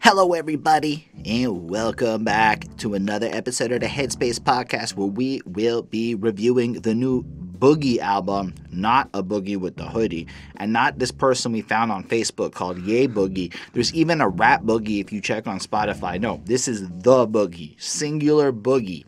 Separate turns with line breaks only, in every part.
Hello, everybody, and welcome back to another episode of the Headspace Podcast, where we will be reviewing the new Boogie album, not a Boogie with the hoodie, and not this person we found on Facebook called Yay Boogie. There's even a rap Boogie if you check on Spotify. No, this is the Boogie, singular Boogie.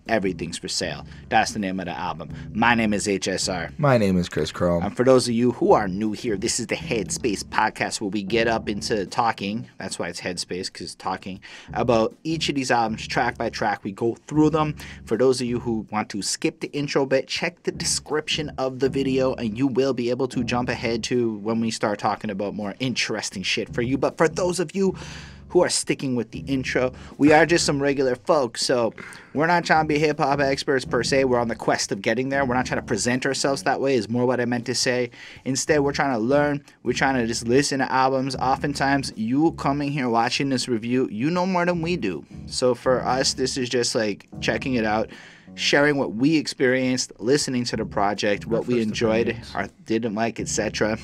Everything's for sale. That's the name of the album. My name is HSR.
My name is Chris Chrome.
And for those of you who are new here, this is the Headspace Podcast, where we get up into talking. That's why it's Headspace, because talking about each of these albums track by track. We go through them. For those of you who want to skip the intro bit, check the description of the video and you will be able to jump ahead to when we start talking about more interesting shit for you. But for those of you who are sticking with the intro, we are just some regular folks, so we're not trying to be hip-hop experts per se. We're on the quest of getting there. We're not trying to present ourselves that way, is more what I meant to say. Instead, we're trying to learn. We're trying to just listen to albums. Oftentimes, you coming here watching this review, you know more than we do. So for us, this is just like checking it out, sharing what we experienced, listening to the project, what we enjoyed or didn't like, etc.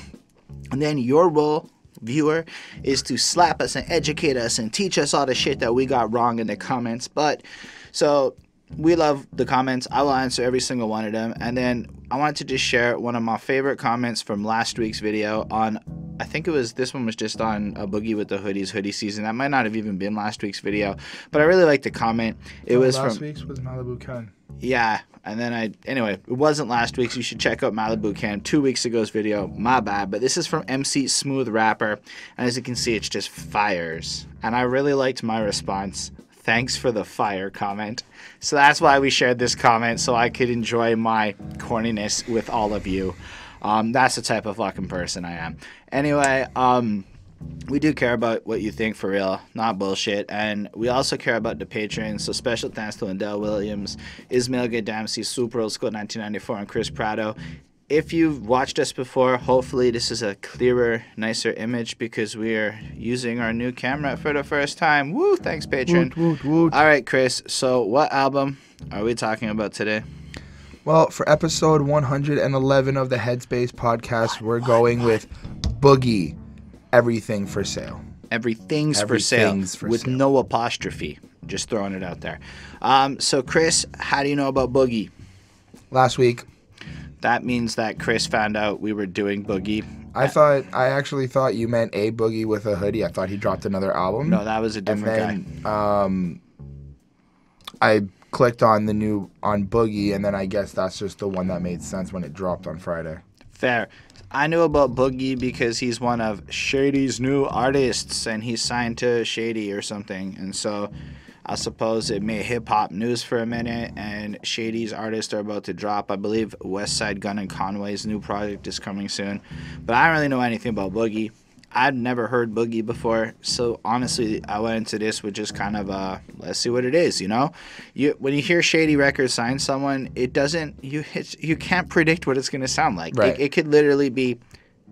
And then your role, viewer, is to slap us and educate us and teach us all the shit that we got wrong in the comments. But so we love the comments. I will answer every single one of them. And then I wanted to just share one of my favorite comments from last week's video on, I think this one was just on a Boogie with the hoodie season. That might not have even been last week's video, but I really liked the comment. It was
last week's was Malibu Ken.
Yeah, and then anyway, it wasn't last week's. You should check out Malibu Ken, 2 weeks ago's video. My bad. But this is from MC Smooth Rapper, and as you can see, it's just fires. And I really liked my response. Thanks for the fire comment. So that's why we shared this comment, so I could enjoy my corniness with all of you. That's the type of fucking person I am. Anyway, we do care about what you think for real, not bullshit. And we also care about the patrons. So special thanks to Lindell Williams, Ismail Gadamsi, Super Old School 1994, and Chris Prado. If you've watched us before, hopefully this is a clearer, nicer image because we are using our new camera for the first time. Woo, thanks, patron.
Woot, woot, woot.
All right, Chris. So what album are we talking about today?
Well, for episode 111 of the Headspace Podcast, we're going with Boogie. Everything for sale.
Everything's for sale with no apostrophe. Just throwing it out there. So, Chris, how do you know about Boogie?
Last week.
That means that Chris found out we were doing Boogie.
I actually thought you meant a Boogie with a hoodie. I thought he dropped another album.
No, that was a different
guy. I clicked on on Boogie, and then I guess that's just the one that made sense when it dropped on Friday.
Fair. I knew about Boogie because he's one of Shady's new artists, and he's signed to Shady or something. And so I suppose it made hip-hop news for a minute, and Shady's artists are about to drop. I believe Westside Gunn and Conway's new project is coming soon. But I don't really know anything about Boogie. I'd never heard Boogie before, so honestly, I went into this with just kind of let's see what it is, you know? When you hear Shady Record sign someone, you can't predict what it's going to sound like.
Right.
It could literally be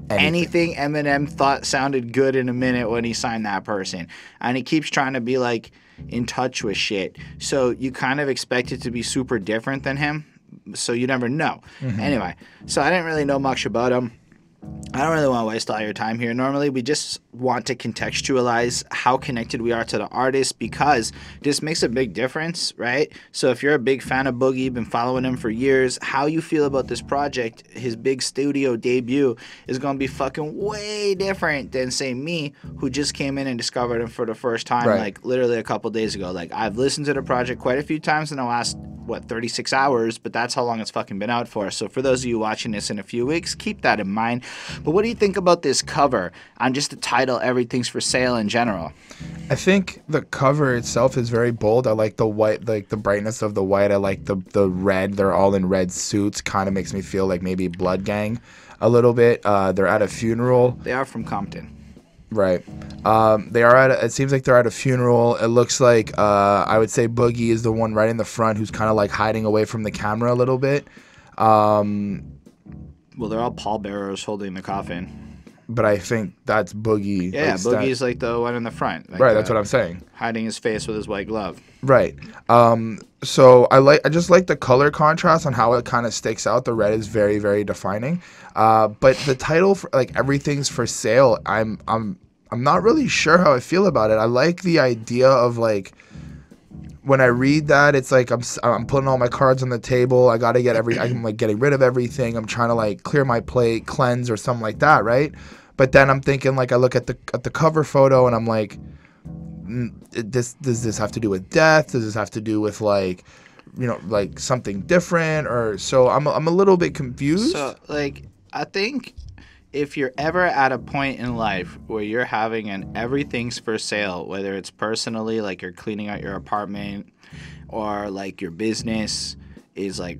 anything Eminem thought sounded good in a minute when he signed that person. And he keeps trying to be, like, in touch with shit. So you kind of expect it to be super different than him, so you never know. Mm-hmm. Anyway, so I didn't really know much about him. I don't really want to waste all your time here. Normally, we just want to contextualize how connected we are to the artist because this makes a big difference, right? So if you're a big fan of Boogie, been following him for years, how you feel about this project, his big studio debut, is going to be fucking way different than, say, me, who just came in and discovered him for the first time, like, literally a couple days ago. Like, I've listened to the project quite a few times in the last, 36 hours, but that's how long it's fucking been out for. So for those of you watching this in a few weeks, keep that in mind. But what do you think about this cover and just the title, Everything's for Sale in general?
I think the cover itself is very bold. I like the white, like the brightness of the white. I like the red. They're all in red suits. Kind of makes me feel like maybe Blood Gang a little bit. They're at a funeral.
They are from Compton.
Right. They are it seems like they're at a funeral. It looks like, I would say Boogie is the one right in the front who's kind of like hiding away from the camera a little bit.
Well, they're all pallbearers holding the coffin.
But I think that's Boogie.
Yeah, Boogie's like the one in the front. Like
right, that's what I'm saying.
Hiding his face with his white glove.
Right. So I just like the color contrast on how it kind of sticks out. The red is very, very defining. But the title for like Everything's for Sale, I'm I'm not really sure how I feel about it. I like the idea of like, when I read that, it's like I'm putting all my cards on the table. I got to get I'm like getting rid of everything. I'm trying to like clear my plate, cleanse, or something like that, right? But then I'm thinking, like, I look at the cover photo and I'm like, does this have to do with death? Does this have to do with like, you know, like something different? Or so I'm a little bit confused.
So like, I think if you're ever at a point in life where you're having an everything's for sale, whether it's personally, like you're cleaning out your apartment, or like your business is like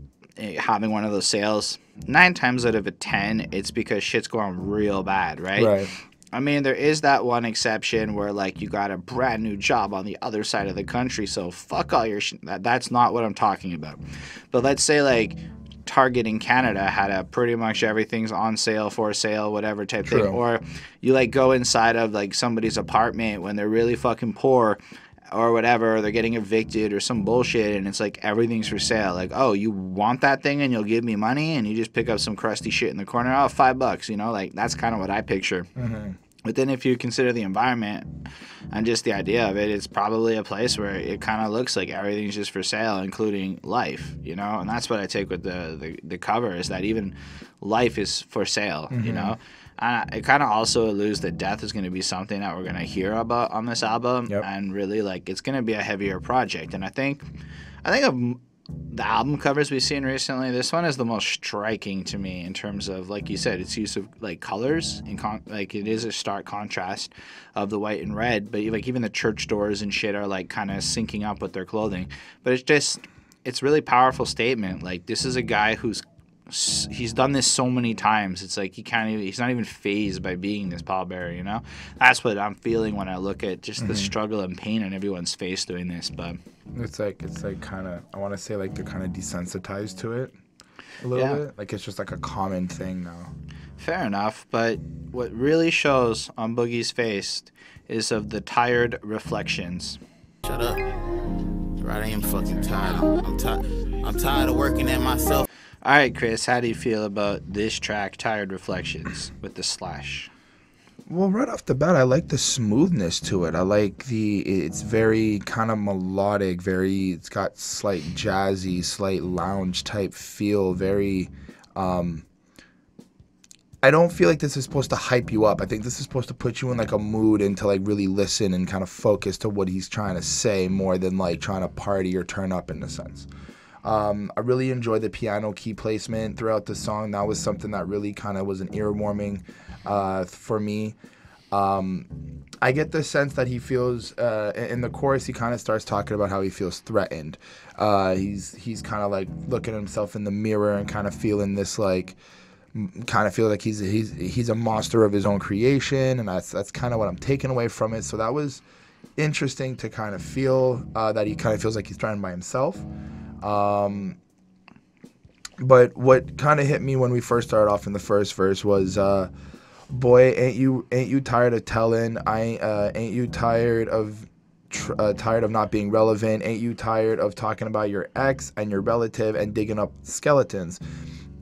having one of those sales, 9 times out of 10, it's because shit's going real bad, right?
Right.
I mean, there is that one exception where like you got a brand new job on the other side of the country, so fuck all your shit. That's not what I'm talking about. But let's say like Target in Canada had a pretty much everything's on sale, for sale, whatever type thing. Or you like go inside of like somebody's apartment when they're really fucking poor or whatever, or they're getting evicted or some bullshit, and it's like everything's for sale. Like, oh, you want that thing and you'll give me money, and you just pick up some crusty shit in the corner. Oh, $5, you know, like that's kind of what I picture.
Mm-hmm.
But then if you consider the environment and just the idea of it, it's probably a place where it kind of looks like everything's just for sale, including life, you know? And that's what I take with the cover, is that even life is for sale, you know? It kind of also alludes that death is going to be something that we're going to hear about on this album, and really, like, it's going to be a heavier project. And I think of the album covers we've seen recently, this one is the most striking to me in terms of, like you said, its use of like colors and like it is a stark contrast of the white and red, but like even the church doors and shit are like kind of syncing up with their clothing. But it's really powerful statement. Like, this is a guy he's done this so many times. It's like he's not even fazed by being this pallbearer, you know? That's what I'm feeling when I look at just the struggle and pain on everyone's face doing this. But
it's like kind of, I want to say like they're kind of desensitized to it a little bit. Like it's just like a common thing now. Fair
enough. But what really shows on Boogie's face is of the tired reflections.
Shut up. Right, I am fucking tired. I'm tired of working at myself.
All right, Chris, how do you feel about this track, Tired Reflections, with the slash?
Well, right off the bat, I like the smoothness to it. I like it's very kind of melodic, it's got slight jazzy, slight lounge type feel, very, I don't feel like this is supposed to hype you up. I think this is supposed to put you in like a mood and to like really listen and kind of focus to what he's trying to say more than like trying to party or turn up in a sense. I really enjoyed the piano key placement throughout the song. That was something that really kind of was an ear-warming for me. I get the sense that he feels, in the chorus, he kind of starts talking about how he feels threatened. He's kind of like looking at himself in the mirror and kind of feeling this like, kind of feel like he's a monster of his own creation, and that's kind of what I'm taking away from it. So that was interesting to kind of feel that he kind of feels like he's threatened by himself. But what kind of hit me when we first started off in the first verse was, boy, ain't you tired of telling? Ain't you tired of not being relevant? Ain't you tired of talking about your ex and your relative and digging up skeletons?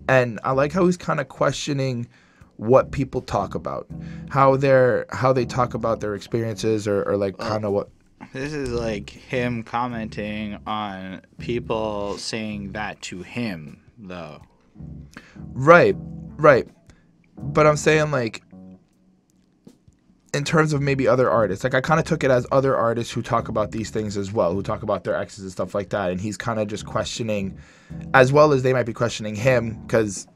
And I like how he's kind of questioning what people talk about, how they talk about their experiences, or like kind of what.
This is like him commenting on people saying that to him, though.
Right. But I'm saying, like, in terms of maybe other artists, like I kind of took it as other artists who talk about these things as well, who talk about their exes and stuff like that. And he's kind of just questioning, as well as they might be questioning him, because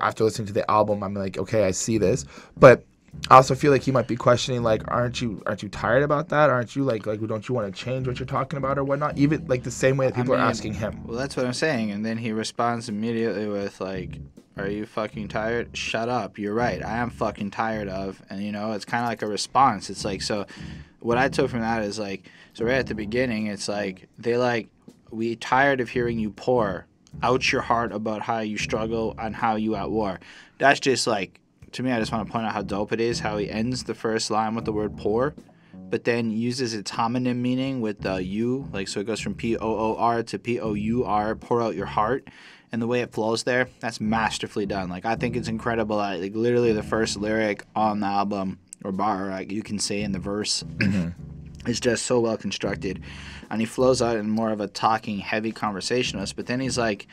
after listening to the album, I'm like, okay, I see this. But I also feel like he might be questioning, like, aren't you tired about that? Aren't you like don't you want to change what you're talking about or whatnot? Even like the same way that people are asking him.
Well, that's what I'm saying. And then he responds immediately with like, are you fucking tired? Shut up. You're right. I am fucking tired of. And, you know, it's kind of like a response. It's like, so what I took from that is like, so right at the beginning, it's like, we tired of hearing you pour out your heart about how you struggle and how you at war. That's just like, to me, I just want to point out how dope it is, how he ends the first line with the word pour, but then uses its homonym meaning with the U, like, so it goes from P-O-O-R to P-O-U-R, pour out your heart, and the way it flows there, that's masterfully done. Like, I think it's incredible. Like, literally the first lyric on the album or bar, like you can say in the verse. It's just so well constructed, and he flows out in more of a talking, heavy conversationalist. But then he's like,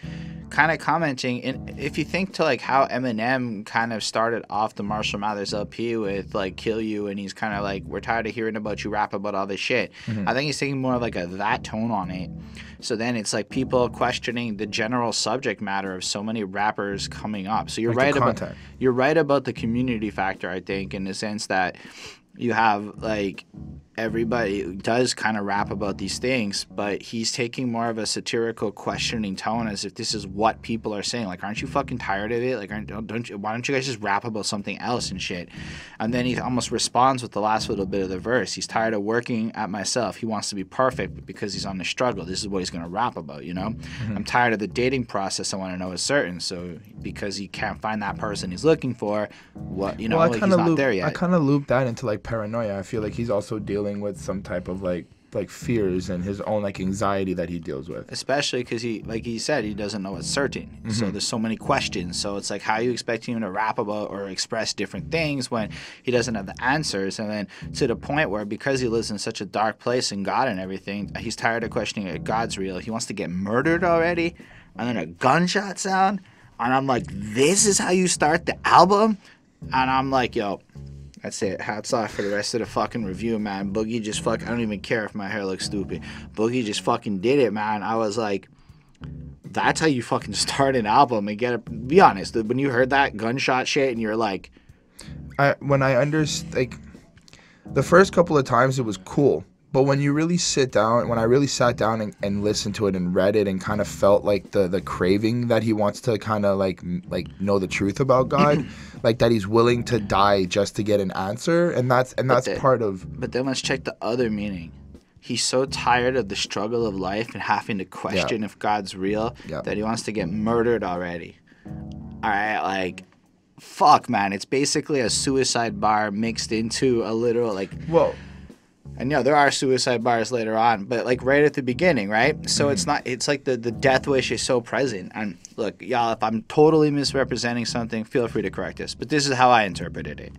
kind of commenting. And if you think to like how Eminem kind of started off the Marshall Mathers LP with like "Kill You," and he's kind of like, "We're tired of hearing about you rap about all this shit." I think he's taking more of like that tone on it. So then it's like people questioning the general subject matter of so many rappers coming up. So you're
Like
right about the community factor. I think in the sense that you have like everybody does kind of rap about these things, but he's taking more of a satirical, questioning tone, as if this is what people are saying. Like, aren't you fucking tired of it? Like, why don't you guys just rap about something else and shit? And then he almost responds with the last little bit of the verse. He's tired of working at myself. He wants to be perfect because he's on the struggle. This is what he's going to rap about, you know? I'm tired of the dating process. I want to know is certain. So because he can't find that person he's looking for, what, you know,
well,
like he's not there yet.
I kind of loop that into like paranoia. I feel like he's also dealing with some type of like fears and his own like anxiety that he deals with,
especially because he, like he said, he doesn't know what's certain. So there's so many questions. So it's like, how are you expecting him to rap about or express different things when he doesn't have the answers? And then to the point where, because he lives in such a dark place in God and everything, he's tired of questioning if God's real. He wants to get murdered already, and then a gunshot sound, and I'm like, this is how you start the album? And I'm like, yo, that's it. Hats off for the rest of the fucking review, man. Boogie just I don't even care if my hair looks stupid. Boogie just fucking did it, man. I was like, that's how you fucking start an album and get it. Be honest, when you heard that gunshot shit and you're like...
when I understand, like, the first couple of times it was cool. But when you really sit down, when I really sat down and listened to it and read it and kind of felt like the craving that he wants to kind of like know the truth about God, like that he's willing to die just to get an answer, and that's part of. But
then let's check the other meaning. He's so tired of the struggle of life and having to question if God's real that he wants to get murdered already. All right, like, fuck, man. It's basically a suicide bar mixed into a literal like.
Well.
And yeah, there are suicide bars later on, but like right at the beginning, right? So it's like the death wish is so present. And look, y'all, if I'm totally misrepresenting something, feel free to correct us. But this is how I interpreted it.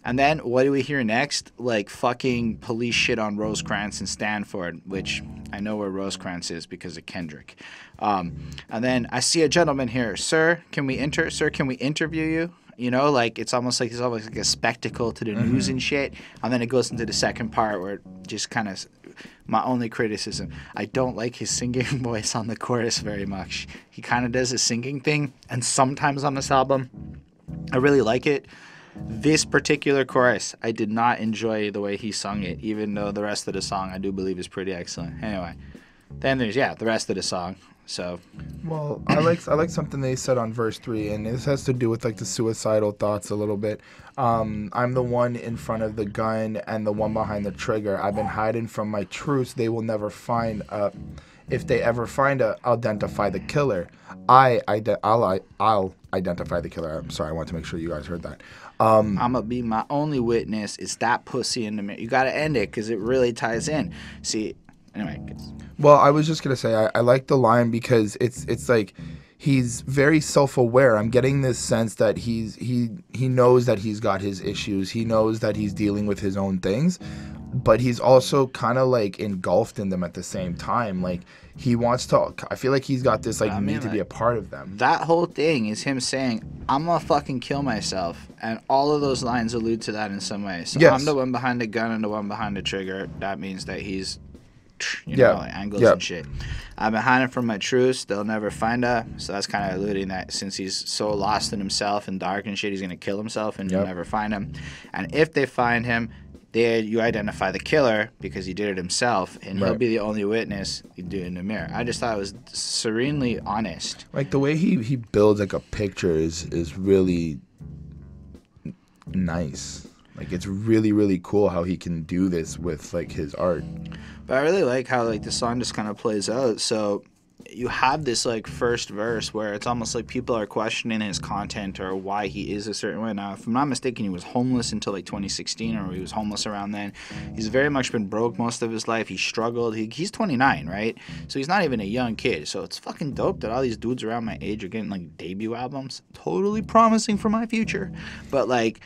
And then what do we hear next? Like fucking police shit on Rosecrans and Stanford, which I know where Rosecrans is because of Kendrick. And then I see a gentleman here. Sir, can we interview you? You know, like it's almost like a spectacle to the news and shit. And then it goes into the second part where it just kind of, my only criticism, I don't like his singing voice on the chorus very much. He kind of does a singing thing, and sometimes on this album, I really like it. This particular chorus, I did not enjoy the way he sung it, even though the rest of the song I do believe is pretty excellent. Anyway, then there's the rest of the song. So,
well, I like something they said on verse 3, and this has to do with like the suicidal thoughts a little bit. I'm the one in front of the gun and the one behind the trigger. I've been hiding from my truth. They will never find. If they ever find identify the killer. I'll identify the killer. I'm sorry. I want to make sure you guys heard that.
I'm gonna be my only witness. It's that pussy in the mirror. You gotta end it because it really ties in. See. Anyway.
Well, I was just gonna say I like the line because it's like he's very self-aware. I'm getting this sense that he knows that he's got his issues. He knows that he's dealing with his own things, but he's also kind of like engulfed in them at the same time. Like he wants to. I feel like he's got this like need to be a part of them.
That whole thing is him saying, "I'm gonna fucking kill myself," and all of those lines allude to that in some way. So yes. I'm the one behind the gun and the one behind the trigger. That means that he's. You know, like angles and shit. I've been hiding from my truths. They'll never find her. So that's kind of alluding that since he's so lost in himself and dark and shit, he's going to kill himself and you'll never find him. And if they find him, you identify the killer because he did it himself, and he'll be the only witness. You do it in the mirror. I just thought it was serenely honest.
Like the way he builds like a picture is really nice. Like it's really, really cool how he can do this with like his art.
But I really like how like the song just kind of plays out. So you have this like first verse where it's almost like people are questioning his content or why he is a certain way. Now, if I'm not mistaken, he was homeless until like 2016, or he was homeless around then. He's very much been broke most of his life. He struggled. He's 29, right? So he's not even a young kid. So it's fucking dope that all these dudes around my age are getting like debut albums. Totally promising for my future. But like,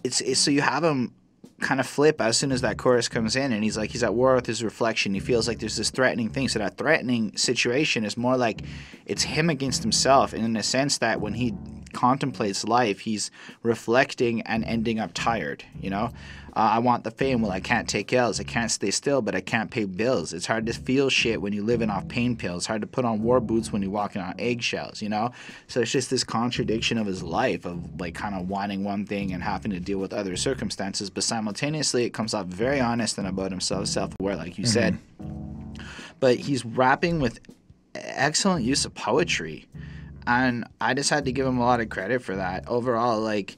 it's so you have him kind of flip as soon as that chorus comes in, and he's at war with his reflection. He feels like there's this threatening thing. So that threatening situation is more like it's him against himself, and in a sense that when he contemplates life, he's reflecting and ending up tired, you know. I want the fame, well I can't take L's, I can't stay still, but I can't pay bills. It's hard to feel shit when you're living off pain pills. It's hard to put on war boots when you're walking on eggshells, you know. So it's just this contradiction of his life of like kind of wanting one thing and having to deal with other circumstances, but simultaneously it comes off very honest and about himself, self-aware, like you said. But he's rapping with excellent use of poetry, and I just had to give him a lot of credit for that. Overall, like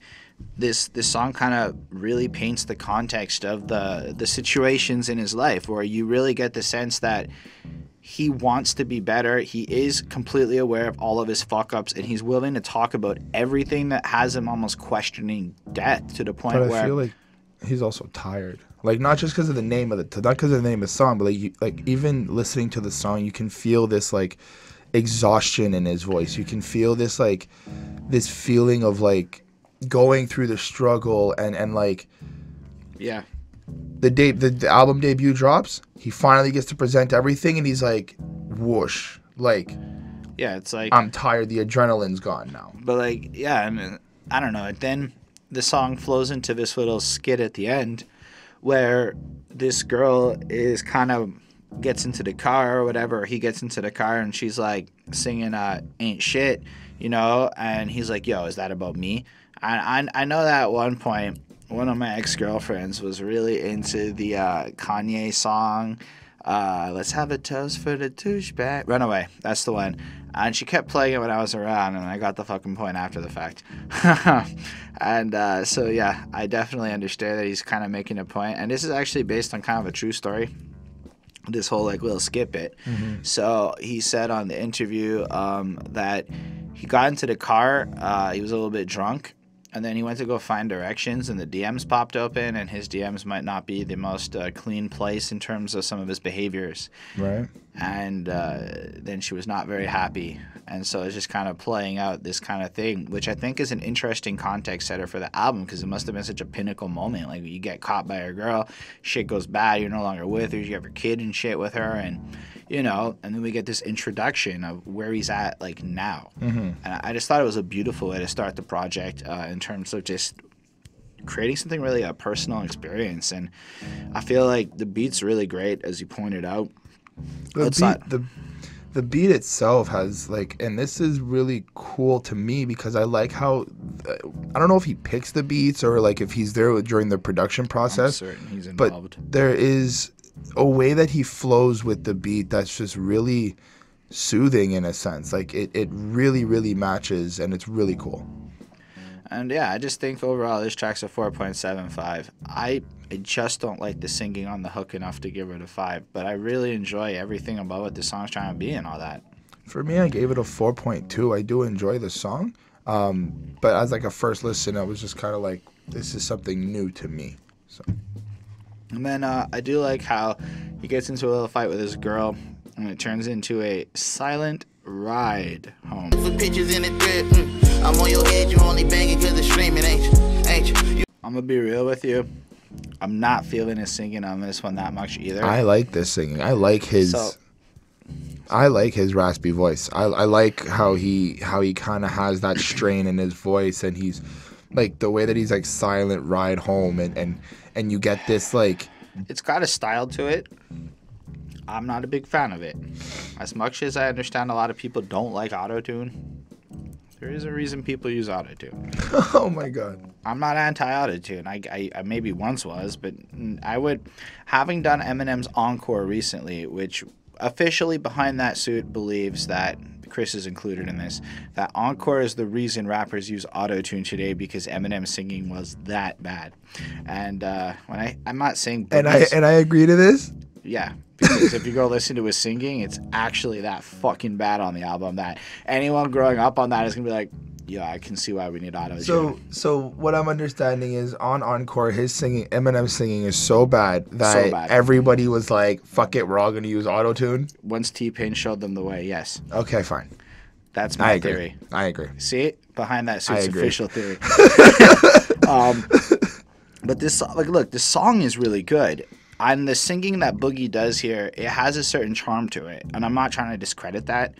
this song kind of really paints the context of the situations in his life, where you really get the sense that he wants to be better. He is completely aware of all of his fuck ups, and he's willing to talk about everything that has him almost questioning death, to the point where
I feel like he's also tired. Like, not just because of the name of not because of the name of the song, but like even listening to the song, you can feel this like exhaustion in his voice. You can feel this like this feeling of like going through the struggle, and like,
yeah,
the album debut drops, he finally gets to present everything, and he's like, whoosh, like,
yeah, it's like,
I'm tired, the adrenaline's gone now.
But like, yeah, I mean, I don't know. Then the song flows into this little skit at the end where this girl is kind of gets into the car or whatever. He gets into the car and she's like singing Ain't Shit, you know, and he's like, yo, is that about me? And I know that at one point, one of my ex-girlfriends was really into the Kanye song, Let's Have a Toast for the Douchebag. Runaway, that's the one. And she kept playing it when I was around, and I got the fucking point after the fact. And so, yeah, I definitely understand that he's kind of making a point. And this is actually based on kind of a true story, this whole, like, little skip bit. So he said on the interview that he got into the car, he was a little bit drunk, and then he went to go find directions, and the DMs popped open, and his DMs might not be the most clean place in terms of some of his behaviors.
Right.
And then she was not very happy. And so it's just kind of playing out this kind of thing, which I think is an interesting context setter for the album, because it must have been such a pinnacle moment. Like, you get caught by a girl, shit goes bad, you're no longer with her, you have your kid and shit with her, and, you know, and then we get this introduction of where he's at, like, now. And I just thought it was a beautiful way to start the project in terms of just creating something really a personal experience. And I feel like the beat's really great, as you pointed out.
The beat itself has, like, and this is really cool to me because I like how, I don't know if he picks the beats or like if he's there during the production process.
I'm certain he's involved.
But there is a way that he flows with the beat that's just really soothing in a sense. Like, it really, really matches, and it's really cool.
And yeah, I just think overall this track's a 4.75. I just don't like the singing on the hook enough to give it a 5, but I really enjoy everything about what the song's trying to be and all that.
For me, I gave it a 4.2. I do enjoy the song, but as like a first listen, I was just kind of like, this is something new to me. So.
And then I do like how he gets into a little fight with this girl, and it turns into a silent ride home.
For pictures in the thread, I'm on your head, you only banging because it's streaming, ain't you?
I'm gonna be real with you. I'm not feeling his singing on this one that much either.
I like this singing. I like his raspy voice. I like how he kind of has that strain in his voice, and he's like the way that he's like silent ride home, and you get this like,
it's got a style to it. I'm not a big fan of it. As much as I understand a lot of people don't like auto-tune, there is a reason people use auto-tune.
Oh my god.
I'm not anti-auto-tune. I maybe once was, but I would, having done Eminem's Encore recently, which officially behind that suit believes that, Chris is included in this, that Encore is the reason rappers use auto-tune today because Eminem's singing was that bad. And I'm not saying Boogie's,
and I agree to this.
Yeah, because if you go listen to his singing, it's actually that fucking bad on the album that anyone growing up on that is gonna be like, yeah, I can see why we need auto-tune.
So what I'm understanding is on Encore, his singing, Eminem's singing is so bad that everybody was like, fuck it, we're all gonna use auto-tune.
Once T-Pain showed them the way, yes.
Okay, fine.
That's my theory.
I agree.
See, behind that suit's official theory. But this, like, look, the song is really good. And the singing that Boogie does here, it has a certain charm to it. And I'm not trying to discredit that.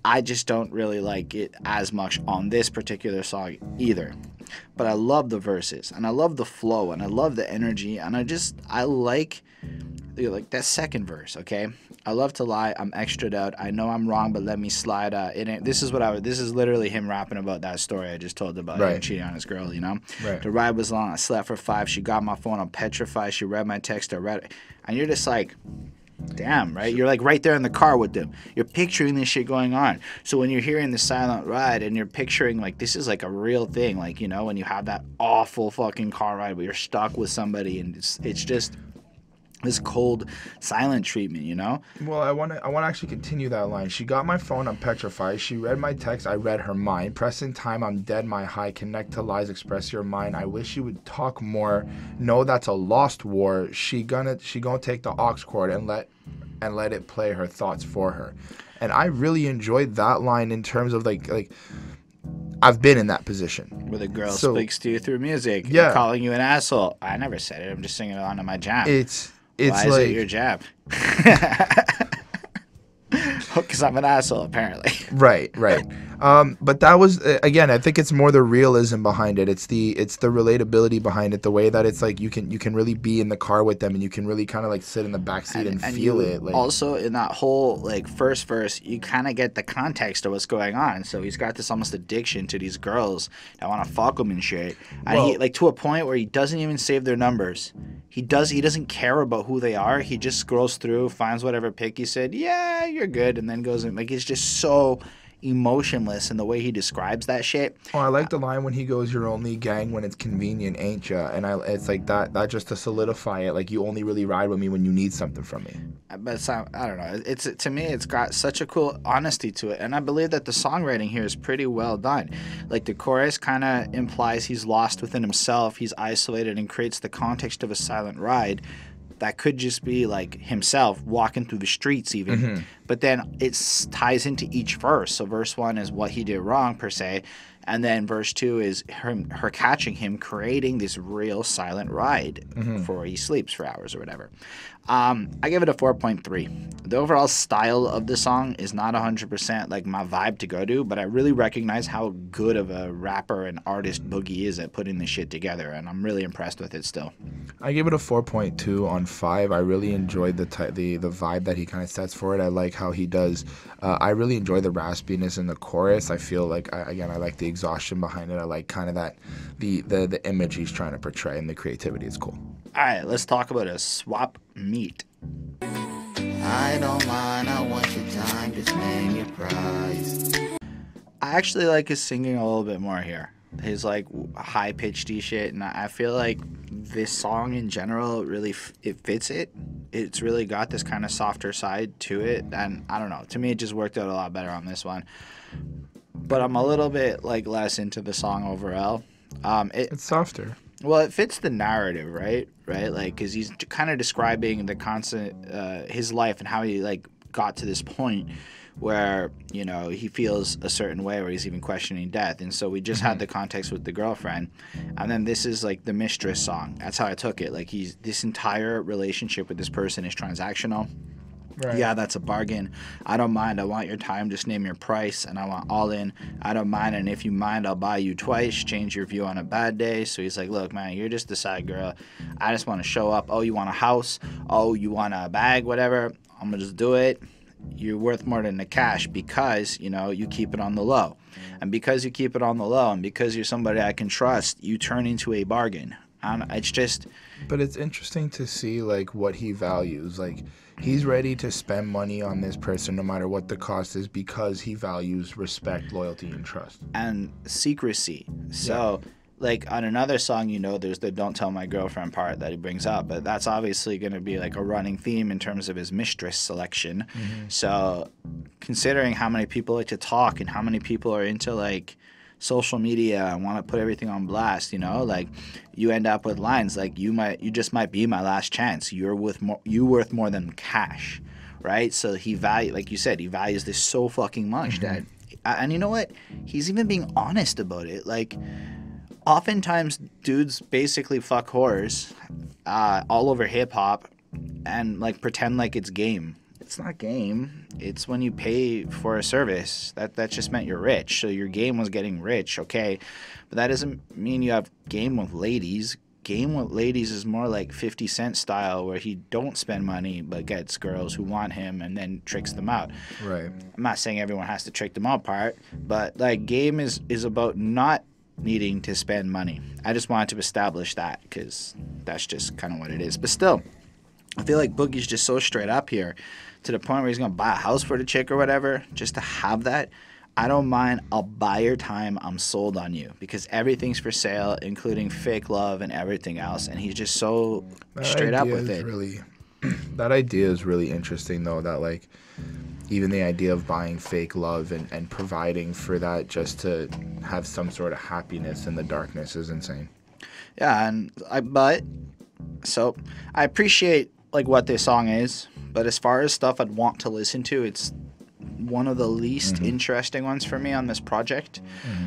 I just don't really like it as much on this particular song either. But I love the verses, and I love the flow, and I love the energy, and I like that second verse, okay? I love to lie, I'm extra out, I know I'm wrong, but let me slide. This is literally him rapping about that story I just told about him cheating on his girl, you know?
Right.
The ride was long, I slept for 5, she got my phone, I'm petrified, she read my text, I read it, and you're just like, damn, right? You're like right there in the car with them. You're picturing this shit going on. So when you're hearing the silent ride and you're picturing like this is like a real thing, like, you know, when you have that awful fucking car ride where you're stuck with somebody and it's just this cold silent treatment, you know?
Well, I want to actually continue that line. She got my phone, I'm petrified. She read my text, I read her mind. Press in time, I'm dead, my high. Connect to lies, express your mind. I wish you would talk more. No, that's a lost war. She gonna take the aux cord and let it play her thoughts for her. And I really enjoyed that line in terms of like I've been in that position.
Where the girl speaks to you through music, calling you an asshole. I never said it. I'm just singing it onto my jam.
Why
is
like,
it your jab? Because I'm an asshole, apparently.
Right. But that was again. I think it's more the realism behind it. It's the relatability behind it. The way that it's like you can really be in the car with them and you can really kind of like sit in the back seat and feel it. Like,
also in that whole like first verse, you kind of get the context of what's going on. So he's got this almost addiction to these girls that want to fuck him and shit. And he like to a point where he doesn't even save their numbers. He doesn't care about who they are. He just scrolls through, finds whatever pic he said, yeah, you're good, and then goes in. Like, it's just so emotionless in the way he describes that shit.
Oh, I like the line when he goes, "You're only gang when it's convenient, ain't ya?" And it's like that just to solidify it. Like, you only really ride with me when you need something from me.
But it's not, I don't know. It's to me, it's got such a cool honesty to it, and I believe that the songwriting here is pretty well done. Like the chorus kind of implies he's lost within himself, he's isolated, and creates the context of a silent ride. That could just be like himself walking through the streets even. Mm-hmm. But then it ties into each verse. So verse 1 is what he did wrong per se. And then verse 2 is her catching him, creating this real silent ride before he sleeps for hours or whatever. I give it a 4.3. The overall style of the song is not 100% like my vibe to go to, but I really recognize how good of a rapper and artist Boogie is at putting this shit together, and I'm really impressed with it still.
I give it a 4.2 on 5. I really enjoyed the vibe that he kind of sets for it. I like how he does. I really enjoy the raspiness in the chorus. I feel like, I like the exhaustion behind it. I like kind of that, the image he's trying to portray, and the creativity is cool.
All right, let's talk about a swap meet.
I don't mind, I want your time, just name your price.
I actually like his singing a little bit more here. His like high-pitched shit, and I feel like this song in general really it fits it. It's really got this kind of softer side to it, and I don't know. To me, it just worked out a lot better on this one. But I'm a little bit like less into the song overall.
It's softer.
Well, it fits the narrative, right? Like, because he's kind of describing the constant, his life and how he, like, got to this point where, you know, he feels a certain way, where he's even questioning death. And so we just had the context with the girlfriend. And then this is, like, the mistress song. That's how I took it. Like, this entire relationship with this person is transactional. Right. Yeah, that's a bargain. I don't mind. I want your time. Just name your price. And I want all in. I don't mind. And if you mind, I'll buy you twice. Change your view on a bad day. So he's like, look, man, you're just a side girl. I just want to show up. Oh, you want a house? Oh, you want a bag? Whatever. I'm going to just do it. You're worth more than the cash because, you know, you keep it on the low. And because you keep it on the low and because you're somebody I can trust, you turn into a bargain. And it's just...
But it's interesting to see, like, what he values. Like, he's ready to spend money on this person no matter what the cost is because he values respect, loyalty, and trust.
And secrecy. So, like, on another song, you know, there's the don't tell my girlfriend part that he brings up. But that's obviously going to be, like, a running theme in terms of his mistress selection. So, considering how many people like to talk and how many people are into, like... social media and want to put everything on blast, you know, like you end up with lines like you just might be my last chance. You're worth more than cash, right? So like you said, he values this so fucking much that, and you know what? He's even being honest about it. Like oftentimes dudes basically fuck whores all over hip hop and like pretend like it's game. It's not game. It's when you pay for a service. That just meant you're rich. So your game was getting rich, okay, but that doesn't mean you have game with ladies. Game with ladies is more like 50 Cent style, where he don't spend money but gets girls who want him and then tricks them out.
Right.
I'm not saying everyone has to trick them out part, but like game is about not needing to spend money. I just wanted to establish that because that's just kind of what it is. But still, I feel like Boogie's just so straight up here to the point where he's going to buy a house for the chick or whatever just to have that. I don't mind. I'll buy your time. I'm sold on you because everything's for sale, including fake love and everything else. And he's just so straight up with it.
Really, that idea is really interesting, though, that like even the idea of buying fake love and providing for that just to have some sort of happiness in the darkness is insane.
Yeah, and I appreciate like what this song is, but as far as stuff I'd want to listen to, it's one of the least interesting ones for me on this project.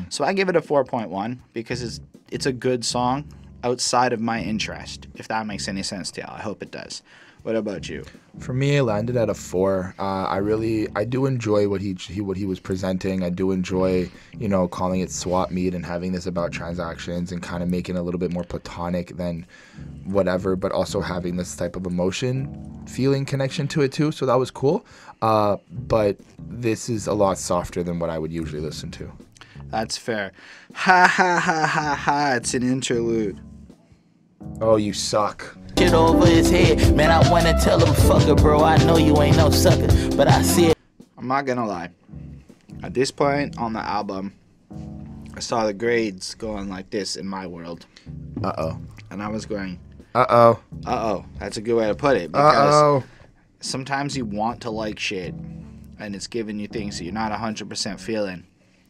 So I give it a 4.1 because it's a good song outside of my interest, if that makes any sense to y'all. I hope it does. What about you?
For me, it landed at a 4. I do enjoy what he was presenting. I do enjoy, calling it swap meet and having this about transactions and kind of making it a little bit more platonic than whatever, but also having this type of emotion, feeling connection to it too. So that was cool. But this is a lot softer than what I would usually listen to.
That's fair. Ha ha ha ha ha. It's an interlude.
Oh, you suck.
Shit over his head. Man, I wanna tell him, fucker, bro. I know you ain't no sucker, but I see it.
I'm not gonna lie. At this point on the album, I saw the grades going like this in my world.
Uh-oh.
And I was going,
Uh-oh.
uh-oh. That's a good way to put it. Because
Uh-oh.
sometimes you want to like shit, and it's giving you things that you're not 100% feeling.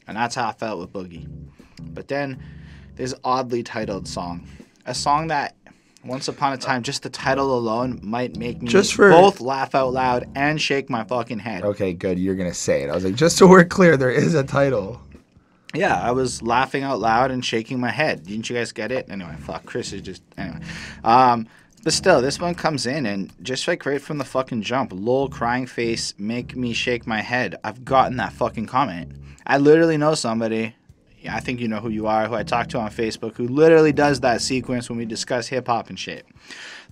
And that's how I felt with Boogie. But then there's Oddly Titled song. A song that, once upon a time, just the title alone might make me both laugh out loud and shake my fucking head.
Okay, good. You're going to say it. I was like, just so we're clear, there is a title.
Yeah, I was laughing out loud and shaking my head. Didn't you guys get it? Anyway, fuck. Chris is just... Anyway. But still, this one comes in and just like right from the fucking jump. Lol, crying face, make me shake my head. I've gotten that fucking comment. I literally know somebody... Yeah, I think you know who you are, who I talked to on Facebook, who literally does that sequence when we discuss hip-hop and shit.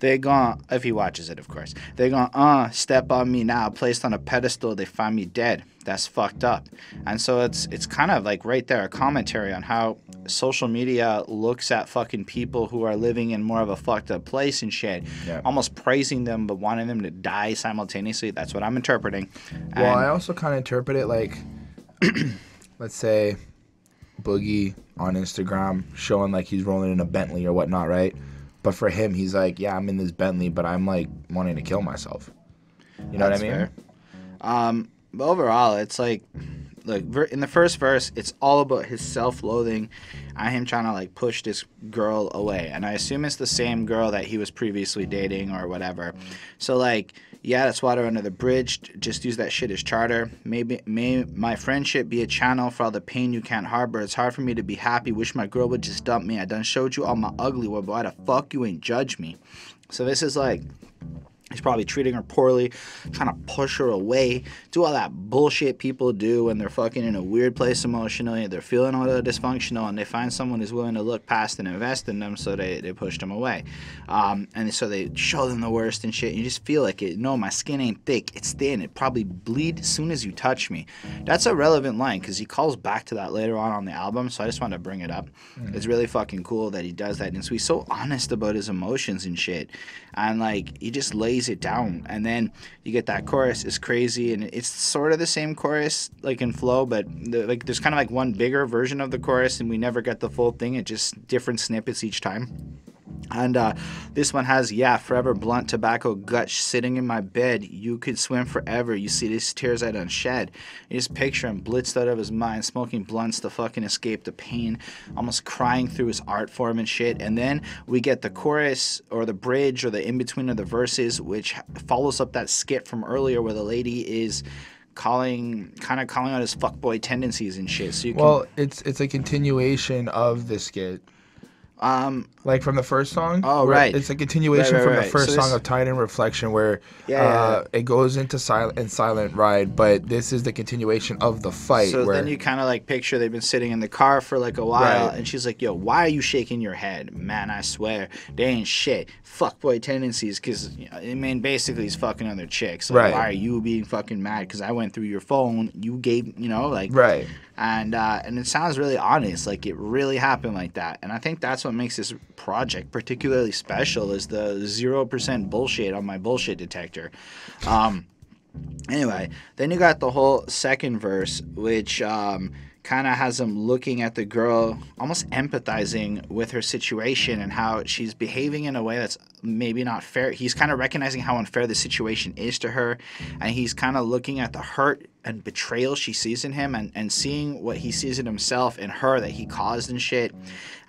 They gone, if he watches it, of course. They gone, step on me now, placed on a pedestal, they find me dead. That's fucked up. And so it's kind of like right there, a commentary on how social media looks at fucking people who are living in more of a fucked up place and shit. Yeah. Almost praising them, but wanting them to die simultaneously. That's what I'm interpreting.
Well, I also kind of interpret it like, let's say... Boogie on Instagram showing like he's rolling in a Bentley or whatnot, right? But for him, he's like, yeah, I'm in this Bentley, but I'm like wanting to kill myself. You know what I mean?
Fair. But overall, it's like in the first verse, it's all about his self-loathing and him trying to like push this girl away. And I assume it's the same girl that he was previously dating or whatever. So like, yeah, that's water under the bridge. Just use that shit as charter. May my friendship be a channel for all the pain you can't harbor. It's hard for me to be happy. Wish my girl would just dump me. I done showed you all my ugly. Well, why the fuck you ain't judge me? So this is like... He's probably treating her poorly, trying to push her away, do all that bullshit people do when they're fucking in a weird place emotionally, they're feeling all dysfunctional, and they find someone who's willing to look past and invest in them, so they push them away. And so they show them the worst and shit, and you just feel like it. No, my skin ain't thick, it's thin, it probably bleed as soon as you touch me. That's a relevant line, because he calls back to that later on the album, so I just wanted to bring it up. It's really fucking cool that he does that, and so he's so honest about his emotions and shit, and like, he just lays it down, and then you get that chorus is crazy, and it's sort of the same chorus like in flow, but there's kind of like one bigger version of the chorus, and we never get the full thing. It's just different snippets each time. And this one has, yeah, forever blunt tobacco guts sitting in my bed. You could swim forever. You see these tears I done shed. You just picture him blitzed out of his mind, smoking blunts to fucking escape the pain, almost crying through his art form and shit. And then we get the chorus or the bridge or the in-between of the verses, which follows up that skit from earlier where the lady is calling out his fuckboy tendencies and shit. So you can...
Well, it's a continuation of the skit. Like from the first song?
Oh,
where
right.
It's a continuation
Right,
from
right,
the
right.
first
So
song of Tide and Reflection where
Yeah.
it goes into Silent Ride, but this is the continuation of the fight.
So
where,
then you kind of like picture they've been sitting in the car for like a while,
Right.
and she's like, "Yo, why are you shaking your head, man? I swear, they ain't shit. Fuckboy tendencies, because I mean, basically, he's fucking other chicks. Like,
Right.
why are you being fucking mad? Because I went through your phone, you gave, like,
Right.
And it sounds really honest, like it really happened like that. And I think that's what makes this project particularly special is the 0% bullshit on my bullshit detector. Anyway, then you got the whole second verse, which kind of has him looking at the girl, almost empathizing with her situation and how she's behaving in a way that's maybe not fair. He's kind of recognizing how unfair the situation is to her, and he's kind of looking at the hurt and betrayal she sees in him and seeing what he sees in himself and her that he caused and shit.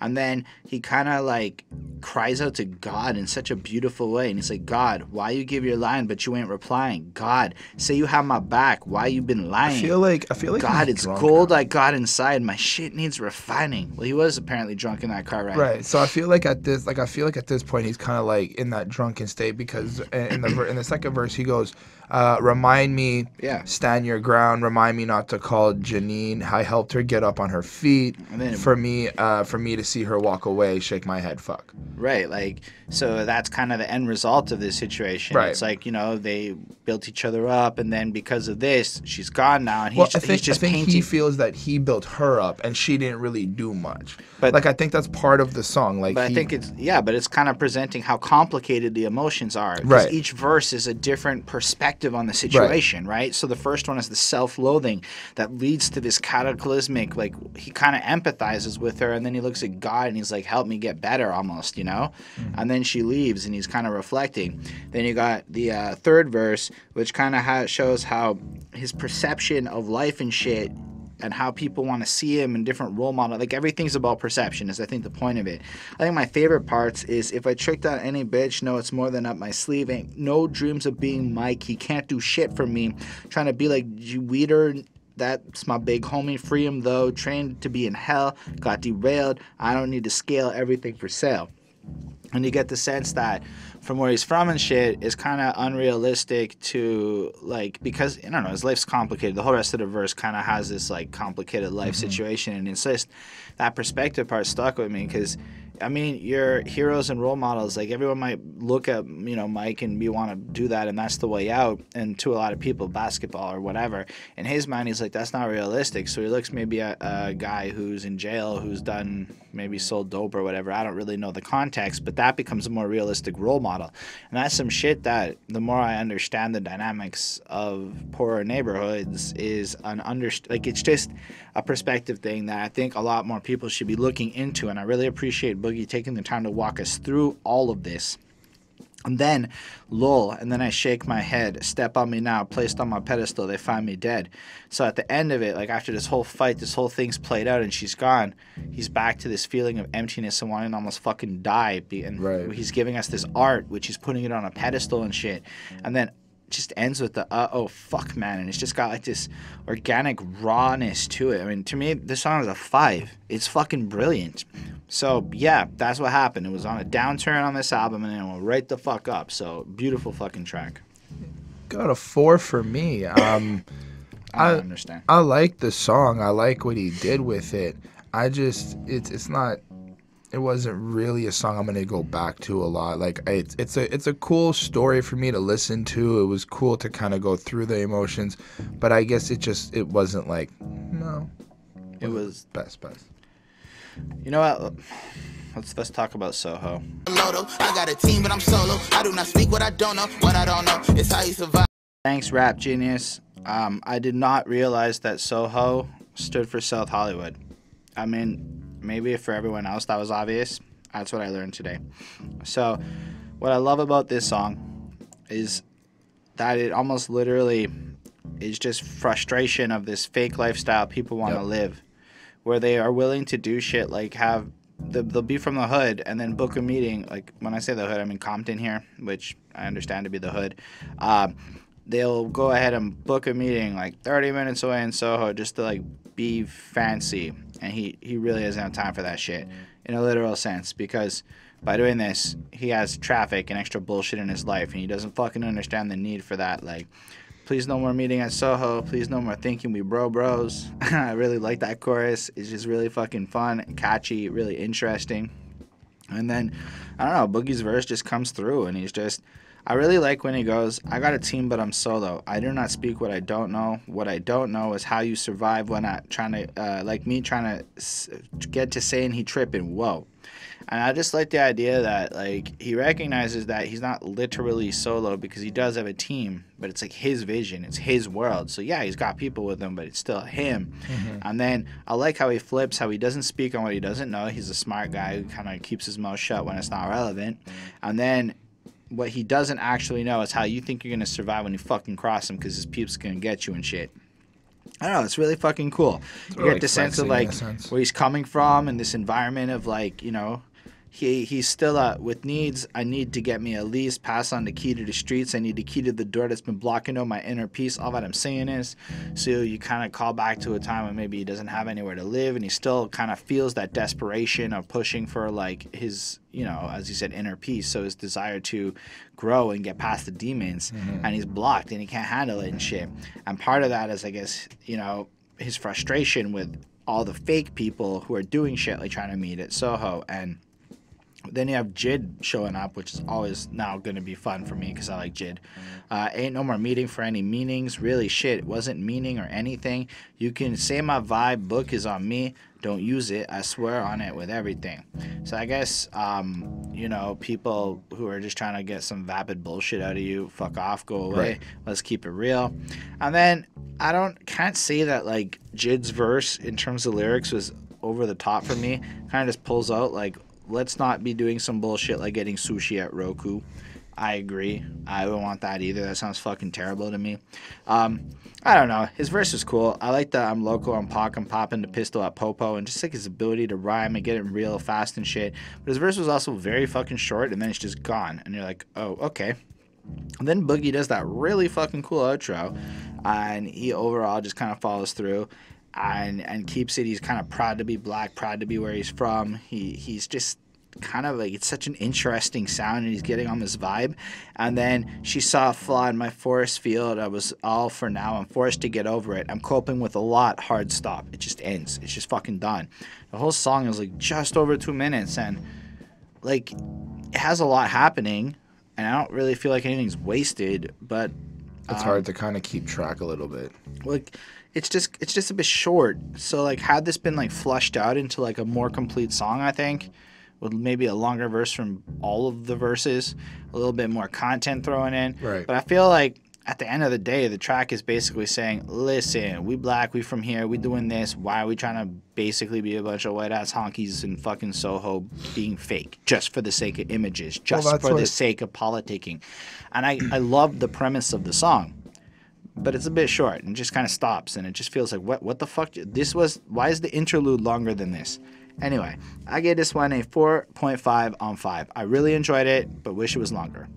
And then he kind of like cries out to God in such a beautiful way. And he's like, God, why you give your line but you ain't replying? God, say you have my back. Why you been lying?
I feel like
God,
he's
it's
drunk
gold
now.
I got inside. My shit needs refining. Well, he was apparently drunk in that car ride.
Right. So I feel like at this point he's kind of like in that drunken state because in the second verse he goes, remind me,
Yeah.
stand your ground. Remind me not to call Janine. I helped her get up on her feet.
And then-
for me to see her walk away, shake my head, fuck.
Right, like, so that's kind of the end result of this situation.
Right.
It's like, they built each other up, and then because of this, she's gone now, and
Well,
he's just
I think
painting.
he feels that he built her up and she didn't really do much.
But-
Like I think that's part of the song. Like,
But I think it's kind of presenting how complicated the emotions are. Because
Right.
each verse is a different perspective on the situation, right? So the first one is the self-loathing that leads to this cataclysmic, like, he kind of empathizes with her, and then he looks at God and he's like, help me get better almost, And then she leaves and he's kind of reflecting. Then you got the third verse, which kind of shows how his perception of life and shit and how people want to see him in different role models. Like, everything's about perception is, I think, the point of it. I think my favorite parts is, if I tricked out any bitch, no, it's more than up my sleeve. Ain't no dreams of being Mike. He can't do shit for me. Trying to be like Weeder. That's my big homie. Free him, though. Trained to be in hell. Got derailed. I don't need to scale everything for sale. And you get the sense that from where he's from and shit is kind of unrealistic to, like, because, I don't know, his life's complicated. The whole rest of the verse kind of has this, like, complicated life situation. And it's just that perspective part stuck with me because, I mean, your heroes and role models, like, everyone might look at, Mike and want to do that and that's the way out. And to a lot of people, basketball or whatever, in his mind, he's like, that's not realistic. So he looks maybe at a guy who's in jail, who's done, maybe sold dope or whatever. I don't really know the context, but that becomes a more realistic role model. And that's some shit that the more I understand the dynamics of poorer neighborhoods is it's just a perspective thing that I think a lot more people should be looking into. And I really appreciate Boogie taking the time to walk us through all of this. And then, lol, and then I shake my head, step on me now, placed on my pedestal, they find me dead. So at the end of it, like, after this whole fight, this whole thing's played out and she's gone, he's back to this feeling of emptiness and wanting to almost fucking die. And
Right.
he's giving us this art, which he's putting it on a pedestal and shit. And then just ends with the oh fuck man, and it's just got like this organic rawness to it. I mean, to me, this song is a 5. It's fucking brilliant. So yeah, that's what happened. It was on a downturn on this album and it went right the fuck up. So beautiful fucking track.
got a 4 for me.
I understand.
I like the song. I like what he did with it. It wasn't really a song I'm gonna go back to a lot. Like, it's a cool story for me to listen to. It was cool to kind of go through the emotions, but I guess it wasn't like, no.
It was
best.
You know what? Let's talk about Soho.
I got a team, but I'm solo. I do not speak what I don't know. What I don't know is how you survive.
Thanks, Rap Genius. I did not realize that Soho stood for South Hollywood. I mean, maybe for everyone else that was obvious. That's what I learned today. So what I love about this song is that it almost literally is just frustration of this fake lifestyle people want to live, where they are willing to do shit like they'll be from the hood and then book a meeting. Like, when I say the hood, I mean Compton here, which I understand to be the hood. They'll go ahead and book a meeting like 30 minutes away in Soho just to, like, be fancy. And he really doesn't have time for that shit. in a literal sense, because by doing this, he has traffic and extra bullshit in his life, and he doesn't fucking understand the need for that. Like, please no more meeting at Soho. Please no more thinking we bros. I really like that chorus. It's just really fucking fun, catchy, really interesting. And then, I don't know, Boogie's verse just comes through, and he's just, I really like when he goes, I got a team, but I'm solo. I do not speak what I don't know. What I don't know is how you survive when I trying to, like me trying to get to saying he tripping. Whoa. And I just like the idea that, like, he recognizes that he's not literally solo because he does have a team, but it's like his vision, it's his world. So yeah, he's got people with him, but it's still him. And then I like how he flips, how he doesn't speak on what he doesn't know. He's a smart guy who kind of keeps his mouth shut when it's not relevant. And then what he doesn't actually know is how you think you're going to survive when you fucking cross him, because his peeps going to get you and shit. I don't know, it's really fucking cool. You get the sense of, like, where he's coming from and this environment of, like, you know, he's still with needs. I need to get me a lease, pass on the key to the streets. I need the key to the door that's been blocking out my inner peace. All that I'm saying is, so you kind of call back to a time when maybe he doesn't have anywhere to live, and he still kind of feels that desperation of pushing for, like, his, you know, as you said, inner peace. So his desire to grow and get past the demons, and he's blocked and he can't handle it and shit. And part of that is, I guess, you know, his frustration with all the fake people who are doing shit, like trying to meet at Soho. And then you have Jid showing up, which is always now going to be fun for me because I like Jid. Ain't no more meeting for any meanings. Really, shit, it wasn't meaning or anything. You can say my vibe, book is on me. Don't use it. I swear on it with everything. So I guess, you know, people who are just trying to get some vapid bullshit out of you, fuck off, go away. Right. Let's keep it real. And then can't say that, like, Jid's verse in terms of lyrics was over the top for me. Kind of just pulls out, like, let's not be doing some bullshit like getting sushi at Roku. I agree. I don't want that either. That sounds fucking terrible to me. I don't know. His verse is cool. I like the I'm loco, I'm Pac, I'm popping the pistol at Popo, and just like his ability to rhyme and get it real fast and shit. But his verse was also very fucking short, and then it's just gone. And you're like, oh, okay. And then Boogie does that really fucking cool outro, and he overall just kind of follows through. And keeps it. He's kind of proud to be black, proud to be where he's from. He's just kind of like, it's such an interesting sound, and he's getting on this vibe. And then she saw a flaw in my force field. I was all for now. I'm forced to get over it. I'm coping with a lot. Hard stop. It just ends. It's just fucking done. The whole song is like just over 2 minutes, and like it has a lot happening, and I don't really feel like anything's wasted. But
it's hard to kind of keep track a little bit.
Like, it's just a bit short. So, like, had this been, like, flushed out into, like, a more complete song, I think, with maybe a longer verse from all of the verses, a little bit more content thrown in.
Right.
But I feel like at the end of the day, the track is basically saying, listen, we black, we from here, we doing this. Why are we trying to basically be a bunch of white-ass honkies in fucking Soho being fake just for the sake of images, just for the sake of politicking? And I love the premise of the song. But it's a bit short and just kind of stops, and it just feels like, what the fuck? Why is the interlude longer than this? Anyway, I gave this one a 4.5 on 5. I really enjoyed it, but wish it was longer.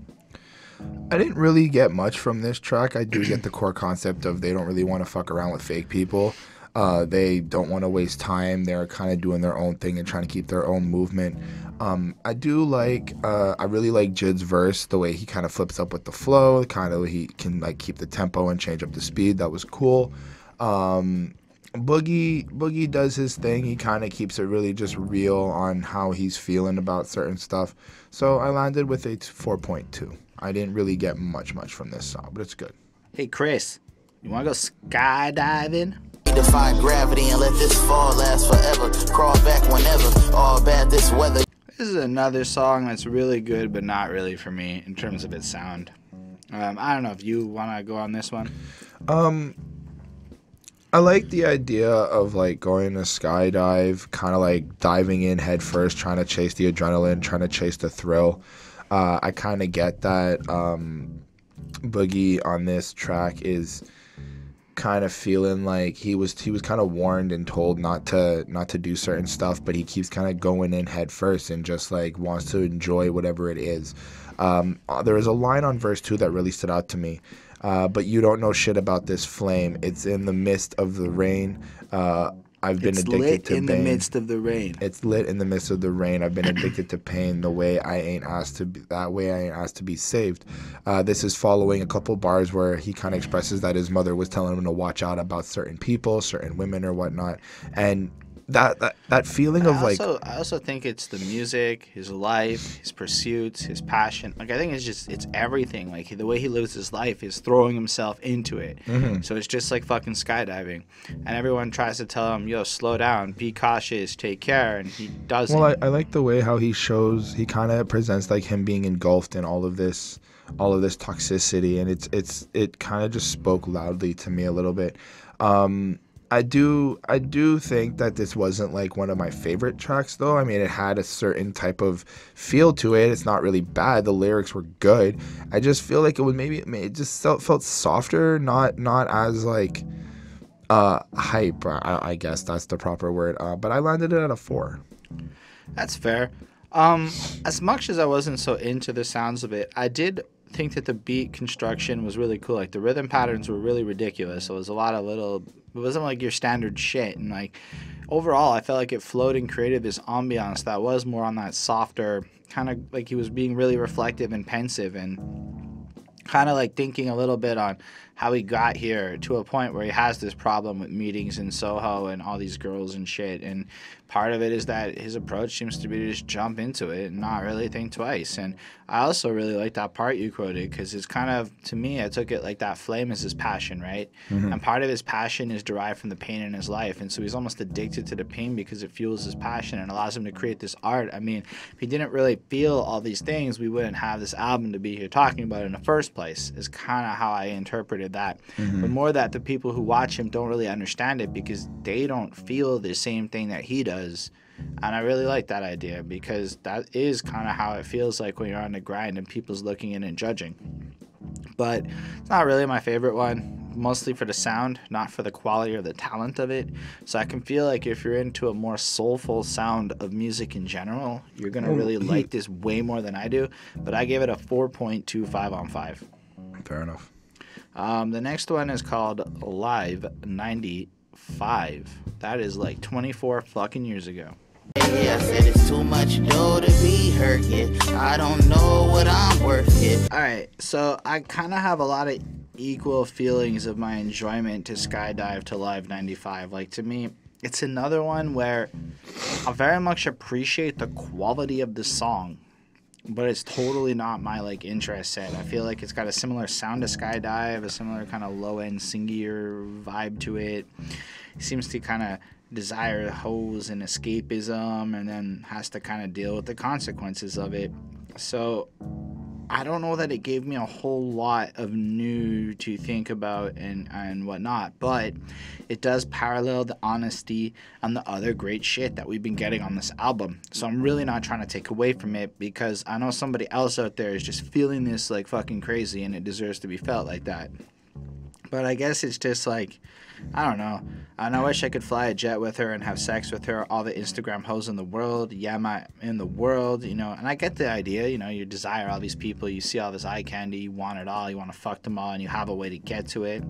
I didn't really get much from this track. I do get the core concept of they don't really want to fuck around with fake people. They don't want to waste time. They're kind of doing their own thing and trying to keep their own movement. I do like, I really like Jid's verse, the way he kind of flips up with the flow, kind of he can like keep the tempo and change up the speed. That was cool. Boogie does his thing. He kind of keeps it really just real on how he's feeling about certain stuff. So I landed with a 4.2. I didn't really get much from this song, but it's good.
Hey, Chris, you want to go skydiving?
Defy gravity and let this fall last forever. Crawl back whenever. All bad this weather.
This is another song that's really good, but not really for me in terms of its sound. I don't know if you want to go on this one.
I like the idea of like going to skydive, kind of like diving in head first, trying to chase the adrenaline, trying to chase the thrill. I kind of get that. Boogie on this track is kind of feeling like he was kind of warned and told not to do certain stuff, but he keeps kind of going in head first and just like wants to enjoy whatever it is. There was a line on verse 2 that really stood out to me. But you don't know shit about this flame. It's in the mist of the rain. I've been
It's
addicted
lit
to
in
pain.
the midst of the rain.
It's lit in the midst of the rain. I've been addicted to pain. The way I ain't asked to be, that way I ain't asked to be saved. This is following a couple bars where he kind of expresses that his mother was telling him to watch out about certain people, certain women or whatnot, and that feeling of like.
I also think it's the music, his life, his pursuits, his passion. Like I think it's everything. Like the way he lives his life is throwing himself into it. So it's just like fucking skydiving, and everyone tries to tell him, "Yo, slow down, be cautious, take care," and he doesn't.
Well, I like the way how he kind of presents like him being engulfed in all of this toxicity, and it kind of just spoke loudly to me a little bit. I do think that this wasn't like one of my favorite tracks though. I mean, it had a certain type of feel to it. It's not really bad. The lyrics were good. I just feel like it just felt softer, not as like hype. I guess that's the proper word. But I landed it at a 4.
That's fair. As much as I wasn't so into the sounds of it, I did think that the beat construction was really cool. Like the rhythm patterns were really ridiculous. So it was a lot of little. It wasn't like your standard shit. And like overall, I felt like it flowed and created this ambiance that was more on that softer kind of like he was being really reflective and pensive and kind of like thinking a little bit on how he got here to a point where he has this problem with meetings in Soho and all these girls and shit. And part of it is that his approach seems to be to just jump into it and not really think twice. And I also really like that part you quoted because it's kind of, to me, I took it like that flame is his passion, right? And part of his passion is derived from the pain in his life. And so he's almost addicted to the pain because it fuels his passion and allows him to create this art. I mean, if he didn't really feel all these things, we wouldn't have this album to be here talking about it in the first place, is kind of how I interpreted that. But more that the people who watch him don't really understand it because they don't feel the same thing that he does. And I really like that idea because that is kind of how it feels like when you're on the grind and people's looking in and judging. But it's not really my favorite one, mostly for the sound, not for the quality or the talent of it. So I can feel like if you're into a more soulful sound of music in general, you're going to really like this way more than I do. But I gave it a 4.25 on 5.
Fair enough.
The next one is called Live 95. That is like 24 fucking years ago.
Yeah, I said it's too much dough to be hurt, yeah. I don't know what I'm worth, yeah.
Alright, so I kind of have a lot of equal feelings of my enjoyment to Skydive to Live 95. Like, to me, it's another one where I very much appreciate the quality of the song, but it's totally not my, like, interest set. I feel like it's got a similar sound to Skydive, a similar kind of low-end, singier vibe to it. It seems to kind of desire hoes and escapism and then has to kind of deal with the consequences of it. So I don't know that it gave me a whole lot of new to think about and whatnot, but it does parallel the honesty and the other great shit that we've been getting on this album. So I'm really not trying to take away from it because I know somebody else out there is just feeling this like fucking crazy and it deserves to be felt like that. But I guess it's just like, I don't know. And I wish I could fly a jet with her and have sex with her, all the Instagram hoes in the world, in the world, you know. And I get the idea, you know, you desire all these people, you see all this eye candy, you want it all, you want to fuck them all, and you have a way to get to it.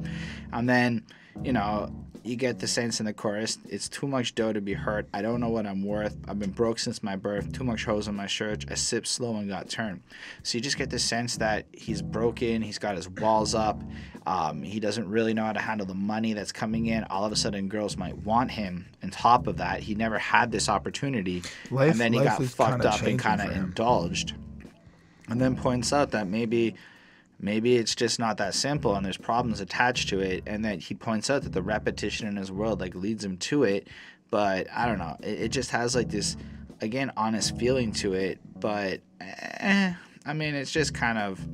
And then, you know, you get the sense in the chorus, it's too much dough to be hurt. I don't know what I'm worth. I've been broke since my birth. Too much hose on my shirt. I sipped slow and got turned. So you just get the sense that he's broken. He's got his walls up. He doesn't really know how to handle the money that's coming in. All of a sudden, girls might want him. On top of that, he never had this opportunity. And then he got fucked up and kind of indulged. And then points out that maybe it's just not that simple and there's problems attached to it, and that he points out that the repetition in his world like leads him to it. But I don't know, it just has like this, again, honest feeling to it. But I mean, it's just kind of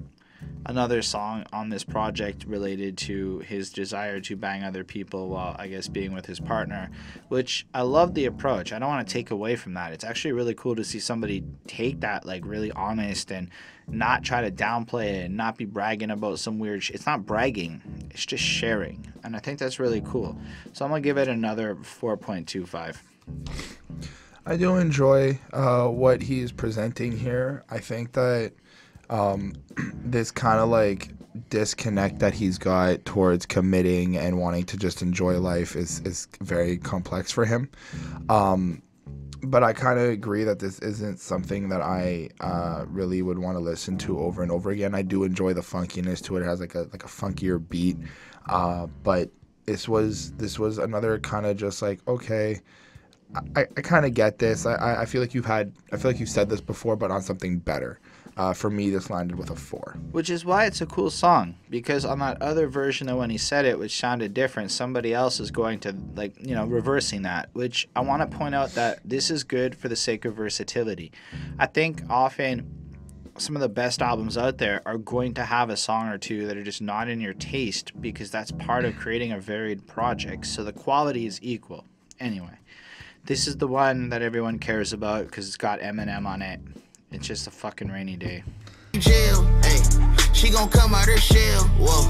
another song on this project related to his desire to bang other people while, I guess, being with his partner, which I love the approach. I don't want to take away from that. It's actually really cool to see somebody take that like really honest and not try to downplay it and not be bragging about some weird shit. It's not bragging, it's just sharing, and I think that's really cool. So I'm gonna give it another 4.25.
I do enjoy what he's presenting here. I think that this kind of like disconnect that he's got towards committing and wanting to just enjoy life is very complex for him. But I kind of agree that this isn't something that I really would want to listen to over and over again. I do enjoy the funkiness to it. It has like a funkier beat. But this was another kind of just like, okay, I kind of get this. I feel like you've said this before, but on something better. For me, this landed with a 4.
Which is why it's a cool song, because on that other version of when he said it, which sounded different, somebody else is going to, like, you know, reversing that, which I want to point out that this is good for the sake of versatility. I think often some of the best albums out there are going to have a song or two that are just not in your taste, because that's part of creating a varied project, so the quality is equal. Anyway, this is the one that everyone cares about because it's got Eminem on it. It's just a fucking rainy day.
Jail, hey, she gon' come out her shell. Whoa,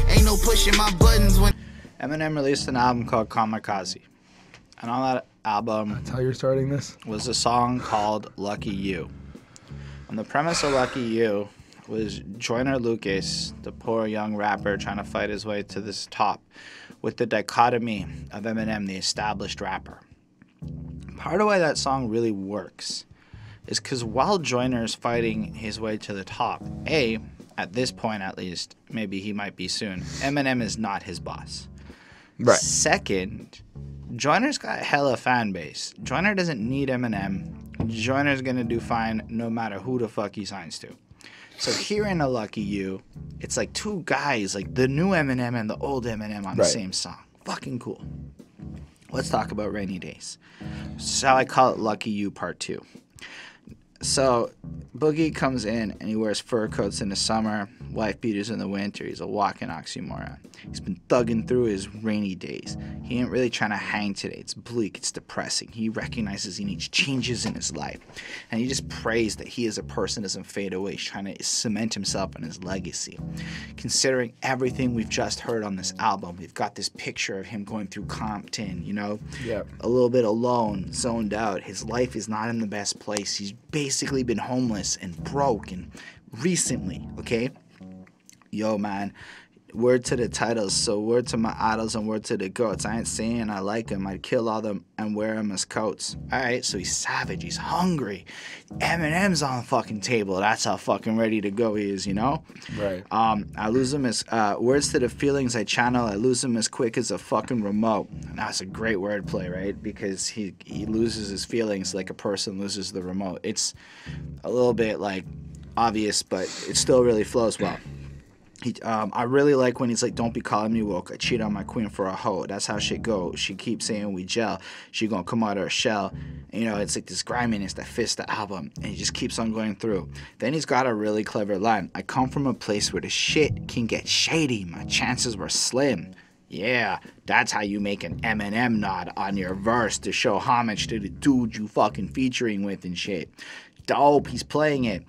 ain't no pushing my buttons when.
Eminem released an album called Kamikaze, and on that album,
That's how you're starting this?
was a song called Lucky You. And the premise of Lucky You was Joyner Lucas, the poor young rapper trying to fight his way to this top, with the dichotomy of Eminem, the established rapper. Part of why that song really works is because while Joyner is fighting his way to the top, at this point at least, maybe he might be soon, Eminem is not his boss.
Right.
Second, Joyner's got hella fan base. Joyner doesn't need Eminem. Joyner's gonna do fine no matter who the fuck he signs to. So hearing a Lucky You, it's like two guys, like the new Eminem and the old Eminem on the same song. Fucking cool. Let's talk about Rainy Days. So I call it Lucky You Part 2. So Boogie comes in and he wears fur coats in the summer, wife beaters in the winter. He's a walking oxymoron. He's been thugging through his rainy days. He ain't really trying to hang today. It's bleak. It's depressing. He recognizes he needs changes in his life. And he just prays that he as a person doesn't fade away. He's trying to cement himself and his legacy. Considering everything we've just heard on this album, we've got this picture of him going through Compton, you know, a little bit alone, zoned out. His life is not in the best place. He's basically been homeless and broke and recently, okay? Yo, man, word to the titles, so word to my idols and word to the goats. I ain't saying I like him. I'd kill all them and wear them as coats. All right, so he's savage. He's hungry. Eminem's on the fucking table. That's how fucking ready to go he is, you know?
Right.
I lose him as, words to the feelings I channel. I lose him as quick as a fucking remote. And that's a great wordplay, right? Because he loses his feelings like a person loses the remote. It's a little bit, like, obvious, but it still really flows well. I really like when he's like, don't be calling me woke. I cheat on my queen for a hoe. That's how shit goes. She keeps saying we gel. She gonna come out of her shell. And, you know, it's like this griminess that fits the album. And he just keeps on going through. Then he's got a really clever line. I come from a place where the shit can get shady. My chances were slim. Yeah, that's how you make an Eminem nod on your verse to show homage to the dude you fucking featuring with and shit. Dope, he's playing it.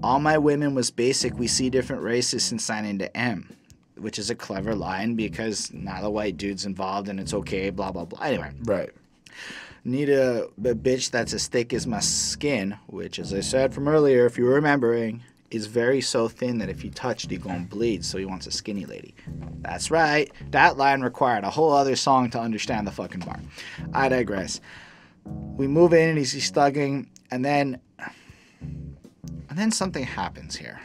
All my women was basic. We see different races since signing to M, which is a clever line because now the white dude's involved and it's okay, blah, blah, blah. Anyway.
Right.
Need a bitch that's as thick as my skin, which, as I said from earlier, if you're remembering, is very so thin that if you touch it, you're going to bleed, so he wants a skinny lady. That's right. That line required a whole other song to understand the fucking bar. I digress. We move in and he's thugging, and then something happens here.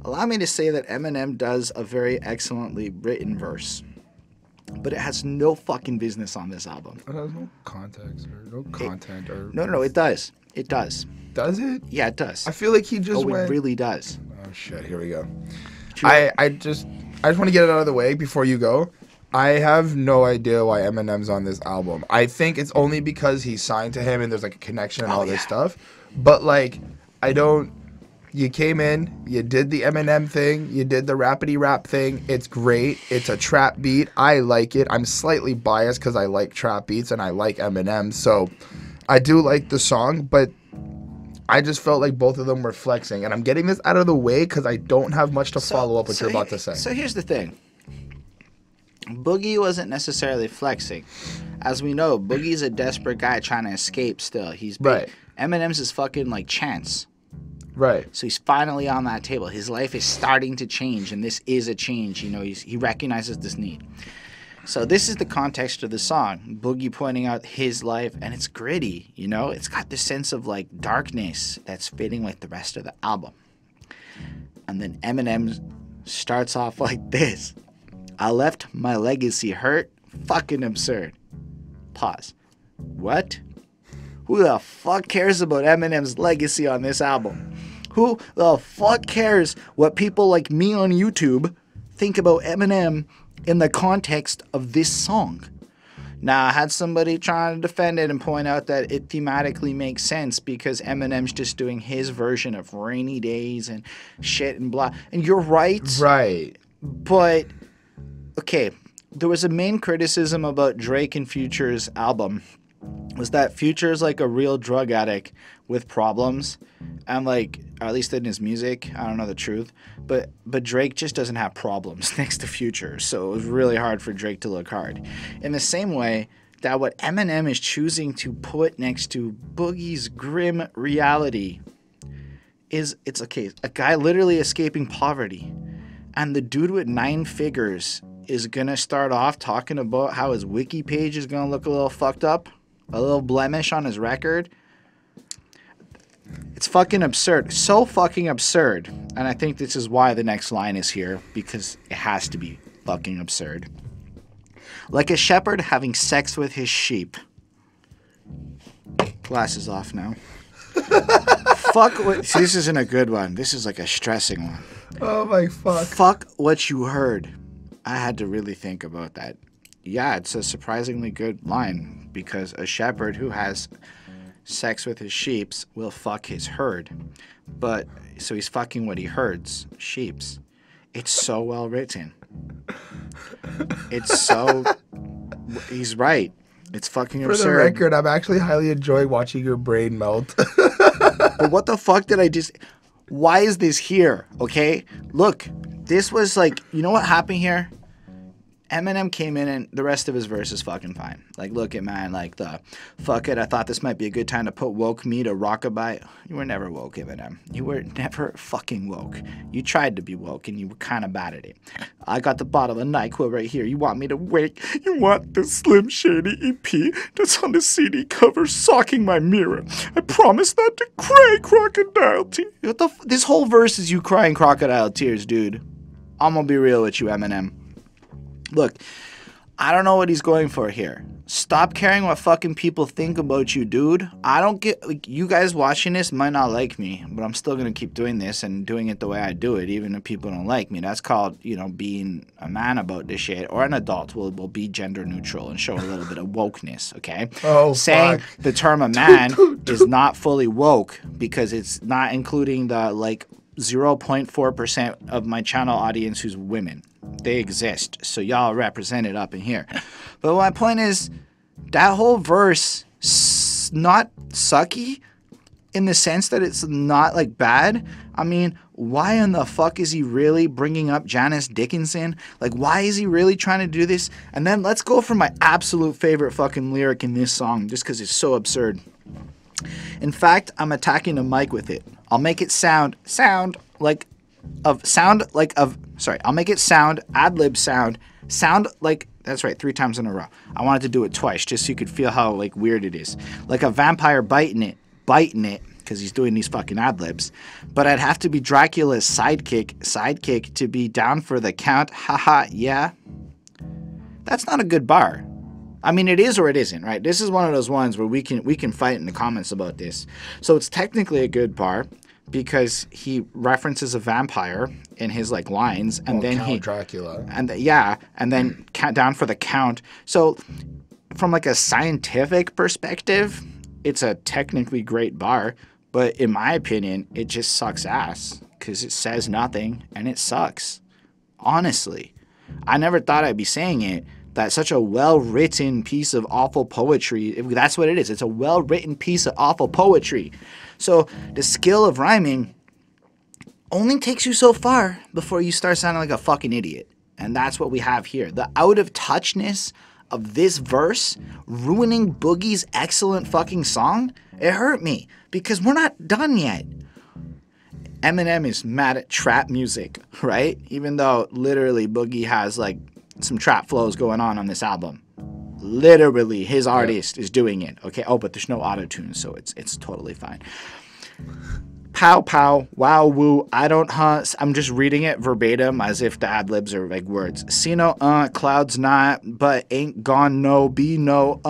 Allow me to say that Eminem does a very excellently written verse, but it has no fucking business on this album.
It has no context or no content or...
No, it does. It does.
Does it?
Yeah, it does.
I feel like he just
it really does.
Oh, shit. Here we go. I just want to get it out of the way before you go. I have no idea why Eminem's on this album. I think it's only because he signed to him and there's like a connection and all this stuff. But like, you came in, you did the Eminem thing, you did the rappity rap thing. It's great. It's a trap beat. I like it. I'm slightly biased because I like trap beats and I like Eminem. So I do like the song, but I just felt like both of them were flexing. And I'm getting this out of the way because I don't have much to follow up what you're about to say.
So here's the thing. Boogie wasn't necessarily flexing. As we know, Boogie's a desperate guy trying to escape still. He's big. Eminem's his fucking, like, chance.
Right.
So he's finally on that table. His life is starting to change, and this is a change. You know, he recognizes this need. So this is the context of the song. Boogie pointing out his life, and it's gritty, you know? It's got this sense of, like, darkness that's fitting with the rest of the album. And then Eminem starts off like this. I left my legacy hurt. Fucking absurd. Pause. What? Who the fuck cares about Eminem's legacy on this album? Who the fuck cares what people like me on YouTube think about Eminem in the context of this song? Now, I had somebody trying to defend it and point out that it thematically makes sense because Eminem's just doing his version of Rainy Days and shit and blah. And you're right.
Right.
But, okay, there was a main criticism about Drake and Future's album was that Future's like a real drug addict with problems, and like, or at least in his music, I don't know the truth, but Drake just doesn't have problems next to Future, so it was really hard for Drake to look hard. In the same way that what Eminem is choosing to put next to Boogie's grim reality is, it's okay, a guy literally escaping poverty, and the dude with 9 figures is gonna start off talking about how his wiki page is gonna look a little fucked up, a little blemish on his record. It's fucking absurd. So fucking absurd. And I think this is why the next line is here, because it has to be fucking absurd. Like a shepherd having sex with his sheep. Glasses off now. Fuck what... See, this isn't a good one. This is like a stressing one.
Oh my fuck.
Fuck what you heard. I had to really think about that. Yeah, it's a surprisingly good line, because a shepherd who has sex with his sheeps will fuck his herd. But, so he's fucking what he herds, sheeps. It's so well written. It's so... He's right. It's fucking absurd.
For the record, I'm actually highly enjoying watching your brain melt.
But what the fuck did I just... Why is this here, okay? Look, this was like... You know what happened here? Eminem came in and the rest of his verse is fucking fine. Like, look at, man, like the, fuck it, I thought this might be a good time to put woke me to rockabye. You were never woke, Eminem. You were never fucking woke. You tried to be woke and you were kind of bad at it. I got the bottle of NyQuil right here. You want me to wake? You want the Slim Shady EP that's on the CD cover socking my mirror. I promise not to cry crocodile tears. What the this whole verse is you crying crocodile tears, dude. I'm gonna be real with you, Eminem. Look, I don't know what he's going for here. Stop caring what fucking people think about you, dude. I don't get... Like, you guys watching this might not like me, but I'm still going to keep doing this and doing it the way I do it, even if people don't like me. That's called, you know, being a man about this shit. Or an adult will be gender neutral and show a little bit of wokeness, okay?
Oh,
saying
fuck.
The term a man is not fully woke because it's not including the, like, 0.4% of my channel audience who's women. They exist, so y'all represented up in here. But my point is, that whole verse not sucky in the sense that it's not like bad. I mean, why in the fuck is he really bringing up Janice Dickinson? Like, why is he really trying to do this? And then let's go for my absolute favorite fucking lyric in this song, just because it's so absurd. In fact, I'm attacking the mic with it. I'll make it sound like I'll make it sound, ad-lib sound like, that's right, 3 times in a row. I wanted to do it twice, just so you could feel how, like, weird it is. Like a vampire biting it, because he's doing these fucking ad-libs. But I'd have to be Dracula's sidekick to be down for the count, haha, yeah. That's not a good bar. I mean, it is or it isn't, right? This is one of those ones where we can fight in the comments about this. So it's technically a good bar, because he references a vampire in his like lines, and then
Count Dracula,
and then count down for the count. So, from like a scientific perspective, it's a technically great bar, but in my opinion, it just sucks ass because it says nothing and it sucks. Honestly, I never thought I'd be saying it. That's such a well-written piece of awful poetry. That's what it is. It's a well-written piece of awful poetry. So the skill of rhyming only takes you so far before you start sounding like a fucking idiot. And that's what we have here. The out-of-touchness of this verse ruining Boogie's excellent fucking song, it hurt me because we're not done yet. Eminem is mad at trap music, right? Even though literally Boogie has like some trap flows going on this album. Literally, his artist is doing it. Okay. Oh, but there's no auto-tune, so it's totally fine. Pow pow, wow woo, I don't hunt. I'm just reading it verbatim as if the ad-libs are like words. See no clouds not, but ain't gone no, be no,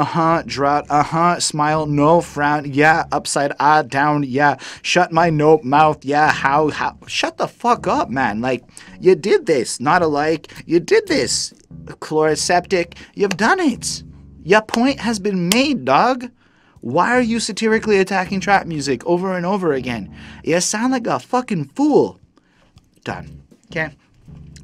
drought, smile, no, frown, yeah, upside, down, yeah, shut my no mouth, yeah, how, shut the fuck up, man. Like, you did this, not alike, you did this, chloroseptic, you've done it. Your point has been made, dog. Why are you satirically attacking trap music over and over again? You sound like a fucking fool. Done. Okay?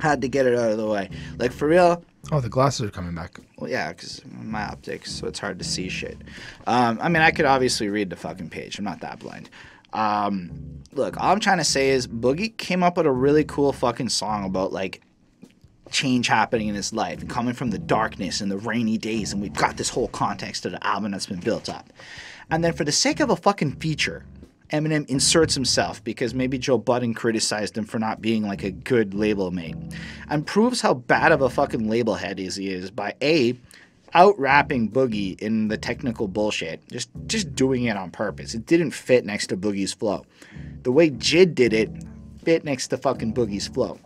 Had to get it out of the way. Like, for real.
Oh, the glasses are coming back.
Well, yeah, because my optics, so it's hard to see shit. I mean, I could obviously read the fucking page. I'm not that blind. Look, all I'm trying to say is Boogie came up with a really cool fucking song about, like, change happening in his life and coming from the darkness and the rainy days, and we've got this whole context of the album that's been built up. And then for the sake of a fucking feature, Eminem inserts himself because maybe Joe Budden criticized him for not being like a good label mate, and proves how bad of a fucking label head he is by out-rapping Boogie in the technical bullshit, just doing it on purpose. It didn't fit next to Boogie's flow. The way Jid did it fit next to fucking Boogie's flow.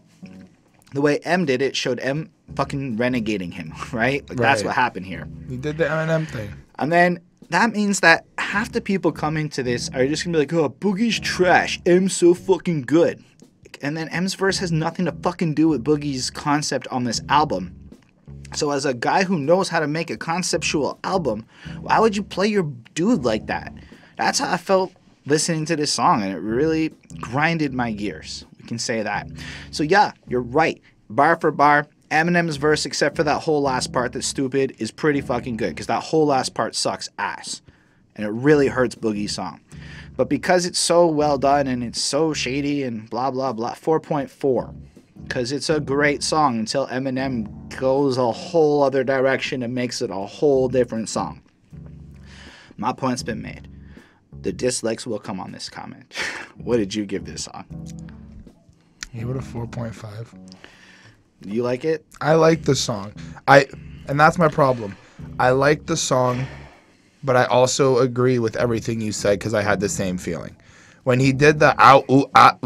The way M did it showed M fucking renegading him, right? Like, that's what happened here.
He did the Eminem thing.
And then that means that half the people coming to this are just going to be like, oh, Boogie's trash. M's so fucking good. And then M's verse has nothing to fucking do with Boogie's concept on this album. So as a guy who knows how to make a conceptual album, why would you play your dude like that? That's how I felt listening to this song, and it really grinded my gears. We can say that. So yeah, you're right. Bar for bar, Eminem's verse, except for that whole last part that's stupid, is pretty fucking good, because that whole last part sucks ass. And it really hurts Boogie's song. But because it's so well done and it's so shady and blah, blah, blah, 4.4. Because it's a great song until Eminem goes a whole other direction and makes it a whole different song. My point's been made. The dislikes will come on this comment. What did you give this song?
He would have 4.5.
You like it?
I like the song. And that's my problem. I like the song, but I also agree with everything you said because I had the same feeling. When he did the out ooh, ah,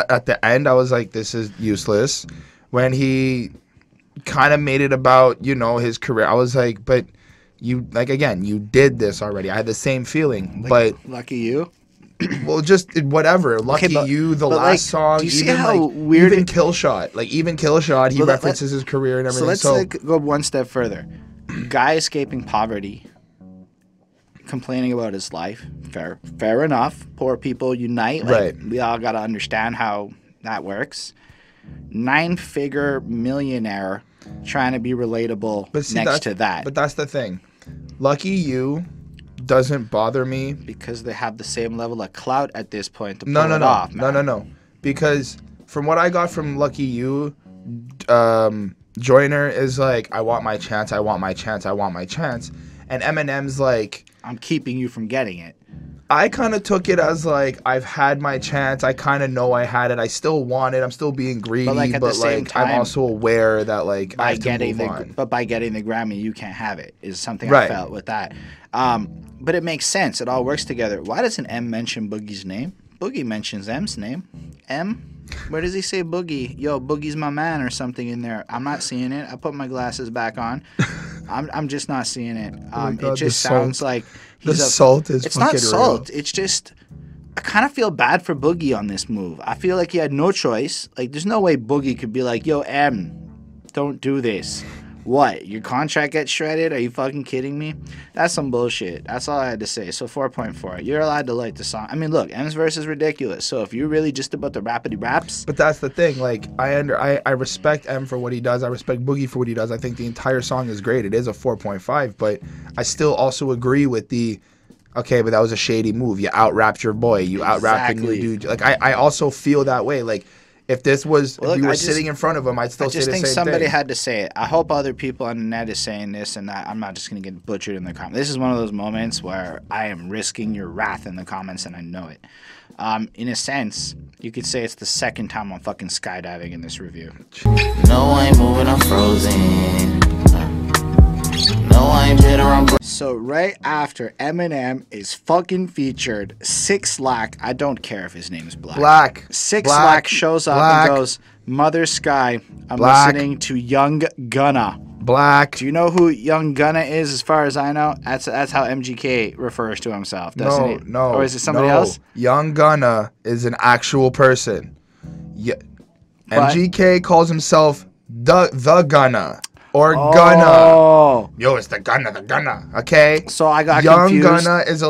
at the end, I was like, this is useless. When he kind of made it about, you know, his career, I was like, but you, like, again, you did this already. I had the same feeling, but
lucky you.
Well, just whatever. Lucky you, the last
like,
song.
Do you see
even
how
like,
weird?
Even Killshot, like even Killshot, he references his career and everything.
So let's go one step further. Guy escaping poverty, complaining about his life. Fair enough. Poor people unite. Like,
right.
We all gotta understand how that works. 9-figure millionaire trying to be relatable next to that.
But that's the thing. Lucky You doesn't bother me
because they have the same level of clout at this point to pull it off.
No. Because from what I got from Lucky You, Joyner is like, I want my chance, I want my chance, I want my chance. And Eminem's like, I'm
keeping you from getting it.
I kind of took it as like, I've had my chance, I kind of know I had it, I still want it, I'm still being greedy, but I'm also aware that like I have to move on.
But by getting the Grammy, you can't have it, is something I felt with that. But it makes sense, it all works together. Why doesn't M mention Boogie's name? Boogie mentions M's name. M? Where does he say Boogie? Yo, Boogie's my man or something in there. I'm not seeing it. I put my glasses back on. I'm just not seeing it. It just sounds like
salt is
it's not salt. It's just I kind of feel bad for Boogie on this move. I feel like he had no choice. Like there's no way Boogie could be like, yo, M, don't do this. What? Your contract gets shredded? Are you fucking kidding me? That's some bullshit. That's all I had to say. So 4.4. You're allowed to like the song. I mean, look, M's verse is ridiculous. So if you're really just about the rapidy raps.
But that's the thing. Like, I respect M for what he does. I respect Boogie for what he does. I think the entire song is great. It is a 4.5. But I still also agree with the, okay, but that was a shady move. You out-rapped your boy. You out-rapped a new dude. Like, I also feel that way. Like, If this was,
Well,
if
look,
we were
I just-
sitting in front of him, I'd still
I
say
just
the
think
same
somebody
thing.
had to say it. I hope other people on the net is saying this, and I'm not just going to get butchered in the comments. This is one of those moments where I am risking your wrath in the comments, and I know it. In a sense, you could say it's the second time I'm fucking skydiving in this review.
No, I ain't moving, I'm frozen. No, I ain't bitter, I'm
So right after Eminem is fucking featured, Six Lack, I don't care if his name is Black. Six Lack shows up and goes, Mother Sky, I'm listening to Young Gunna.
Black.
Do you know who Young Gunna is? As far as I know, that's how MGK refers to himself, doesn't he?
No.
Or is it somebody
no.
else?
Young Gunna is an actual person. Yeah.
But-
MGK calls himself the Gunna. Or Gunna. Yo, it's the Gunna. Okay.
So I got
Young
confused.
Gunna is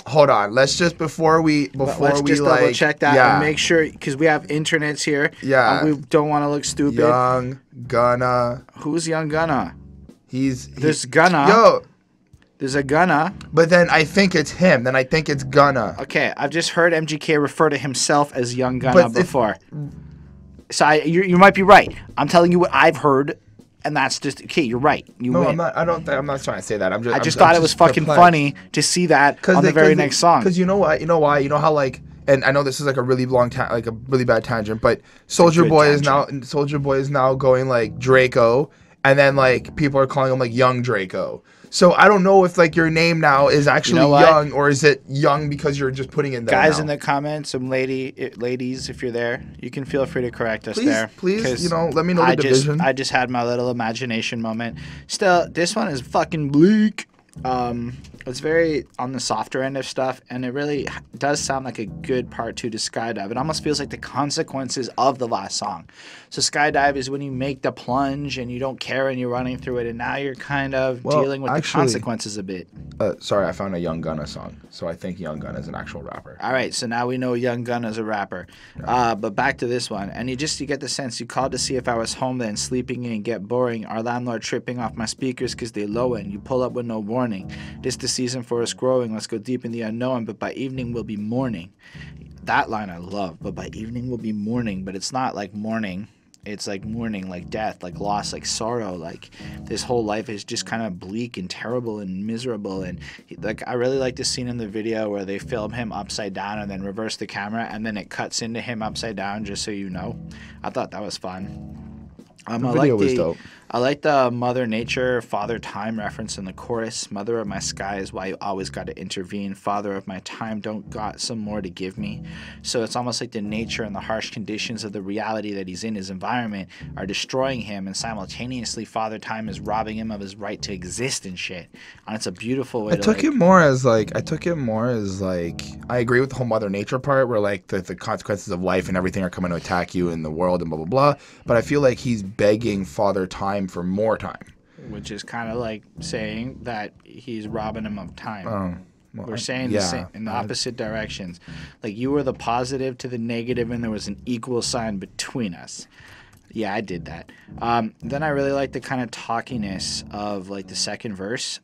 hold on. Let's just before we
Let's just double check that and make sure, because we have internets here.
Yeah.
And we don't want to look stupid.
Young Gunna.
Who's Young Gunna?
There's
Gunna.
Yo.
There's a Gunna.
But then I think it's him. Then I think it's Gunna.
Okay, I've just heard MGK refer to himself as Young Gunna before. So you might be right. I'm telling you what I've heard. And that's just okay. You're right. You win.
I'm not. I'm not trying to say that.
I just thought it was fucking funny to see that on the very next song.
Because you know what? You know why? You know how like, and I know this is like a really long like a really bad tangent, but Soulja Boy is now going like Draco, and then like people are calling him like Young Draco. So I don't know if like your name now is actually Young, or is it Young because you're just putting it there.
Guys in the comments, some ladies, if you're there, you can feel free to correct us there.
Please, let me know the division.
I just had my little imagination moment. Still, this one is fucking bleak. It's very on the softer end of stuff, and it really does sound like a good part 2 to Skydive. It almost feels like the consequences of the last song. So Skydive is when you make the plunge and you don't care and you're running through it, and now you're kind of dealing with the consequences a bit.
Sorry, I found a Young Gunna song, so I think Young Gunna is an actual rapper.
All right, so now we know Young Gunna is a rapper. But back to this one, and you get the sense you called to see if I was home, then sleeping in, get boring. Our landlord tripping off my speakers because they low end. You pull up with no warning. This the season for us growing. Let's go deep in the unknown, but by evening we'll be mourning. That line I love, but by evening we'll be mourning, but it's not like mourning. It's like mourning, like death, like loss, like sorrow. Like this whole life is just kind of bleak and terrible and miserable. And like I really like the scene in the video where they film him upside down and then reverse the camera and then it cuts into him upside down. Just so you know, I thought that was fun.
The video was dope.
I like the Mother Nature, Father Time reference in the chorus. Mother of my sky is why you always got to intervene. Father of my time, don't got some more to give me. So it's almost like the nature and the harsh conditions of the reality that he's in, his environment, are destroying him, and simultaneously Father Time is robbing him of his right to exist and shit. And it's a beautiful way
I took it more as like I agree with the whole Mother Nature part where like the consequences of life and everything are coming to attack you in the world and blah blah blah. But I feel like he's begging Father Time for more time,
which is kind of like saying that he's robbing him of time. We're saying in the opposite directions. Like you were the positive to the negative, and there was an equal sign between us. Yeah, I did that. Then I really like the kind of talkiness of like the second verse.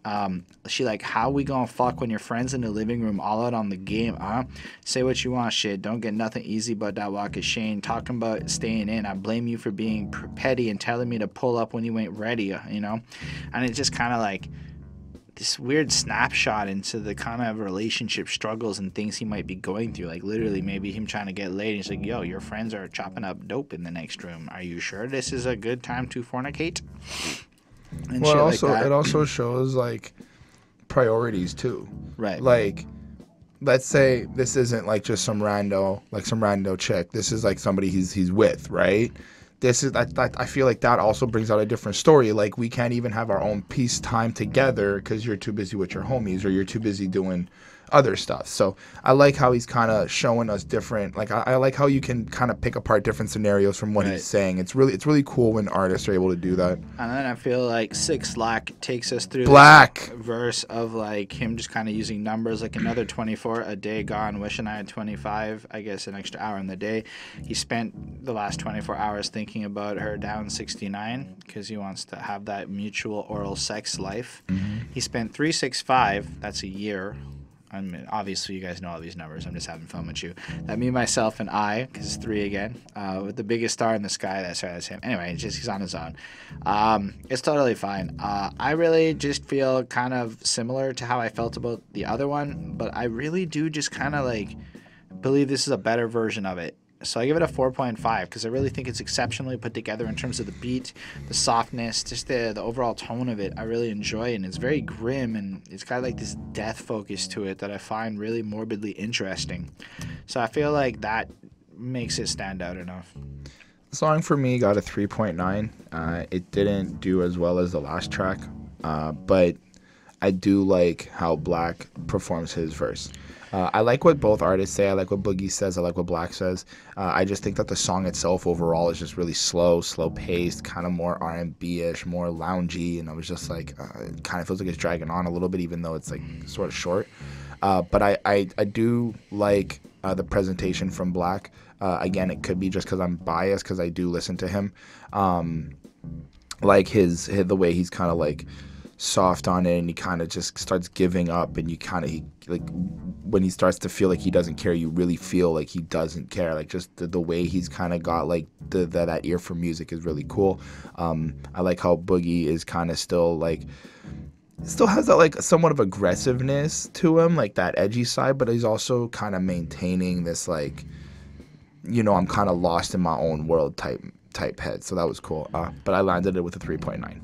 She like, how we gonna fuck when your friends in the living room all out on the game, Say what you want, shit. Don't get nothing easy but that walk of shame. Talking about staying in. I blame you for being petty and telling me to pull up when you ain't ready, you know? And it's just kind of like this weird snapshot into the kind of relationship struggles and things he might be going through. Like literally maybe him trying to get laid. He's like, yo, your friends are chopping up dope in the next room. Are you sure this is a good time to fornicate? And
well,
shit
also
like that.
it also shows like priorities too.
Right.
Like let's say this isn't like just some rando chick. This is like somebody he's with, right? This is I feel like that also brings out a different story. Like we can't even have our own peace time together because you're too busy with your homies or you're too busy doing other stuff. So I like how he's kind of showing us different. Like I like how you can kind of pick apart different scenarios from what he's saying. It's really cool when artists are able to do that.
And then I feel like Six Lack takes us through
Black
this verse of like him just kind of using numbers, like another 24, a day gone, wishing I had 25, I guess an extra hour in the day. He spent the last 24 hours thinking about her down 69 because he wants to have that mutual oral sex life. He spent 365, that's a year, I mean, obviously you guys know all these numbers. I'm just having fun with you. That me, myself, and I, because it's 3 again, with the biggest star in the sky. That's right, that's him. Anyway, he's on his own. It's totally fine. I really just feel kind of similar to how I felt about the other one, but I really do just kind of like believe this is a better version of it. So I give it a 4.5 because I really think it's exceptionally put together in terms of the beat, the softness, just the overall tone of it. I really enjoy it, and it's very grim, and it's got like this death focus to it that I find really morbidly interesting. So I feel like that makes it stand out enough.
The song for me got a 3.9. It didn't do as well as the last track, but I do like how Black performs his verse. I like what both artists say. I like what Boogie says. I like what Black says. I just think that the song itself overall is just really slow-paced, kind of more R&B-ish, more loungy. And I was just like, it kind of feels like it's dragging on a little bit, even though it's like sort of short. But I do like the presentation from Black. Again, it could be just because I'm biased because I do listen to him. Like the way he's kind of like soft on it, and he kind of just starts giving up, and like when he starts to feel like he doesn't care, you really feel like he doesn't care. Like just the way he's kind of got like that ear for music is really cool. I like how Boogie is kind of still has that like somewhat of aggressiveness to him, like that edgy side, but he's also kind of maintaining this like, I'm kind of lost in my own world type head. So that was cool. But I landed it with a 3.9.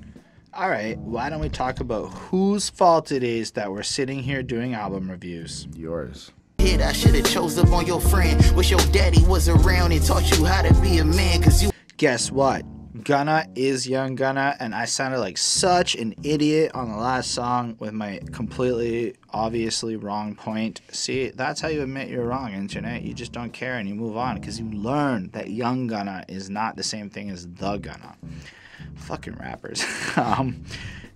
All right, why don't we talk about whose fault it is that we're sitting here doing album reviews?
Yours.
I should have chose up on your friend. Wish your daddy was around and taught you how to be a man, cause you...
Guess what? Gunna is Young Gunna, and I sounded like such an idiot on the last song with my completely, obviously wrong point. See, that's how you admit you're wrong, internet. You just don't care and you move on because you learn that Young Gunna is not the same thing as the Gunna. Fucking rappers. I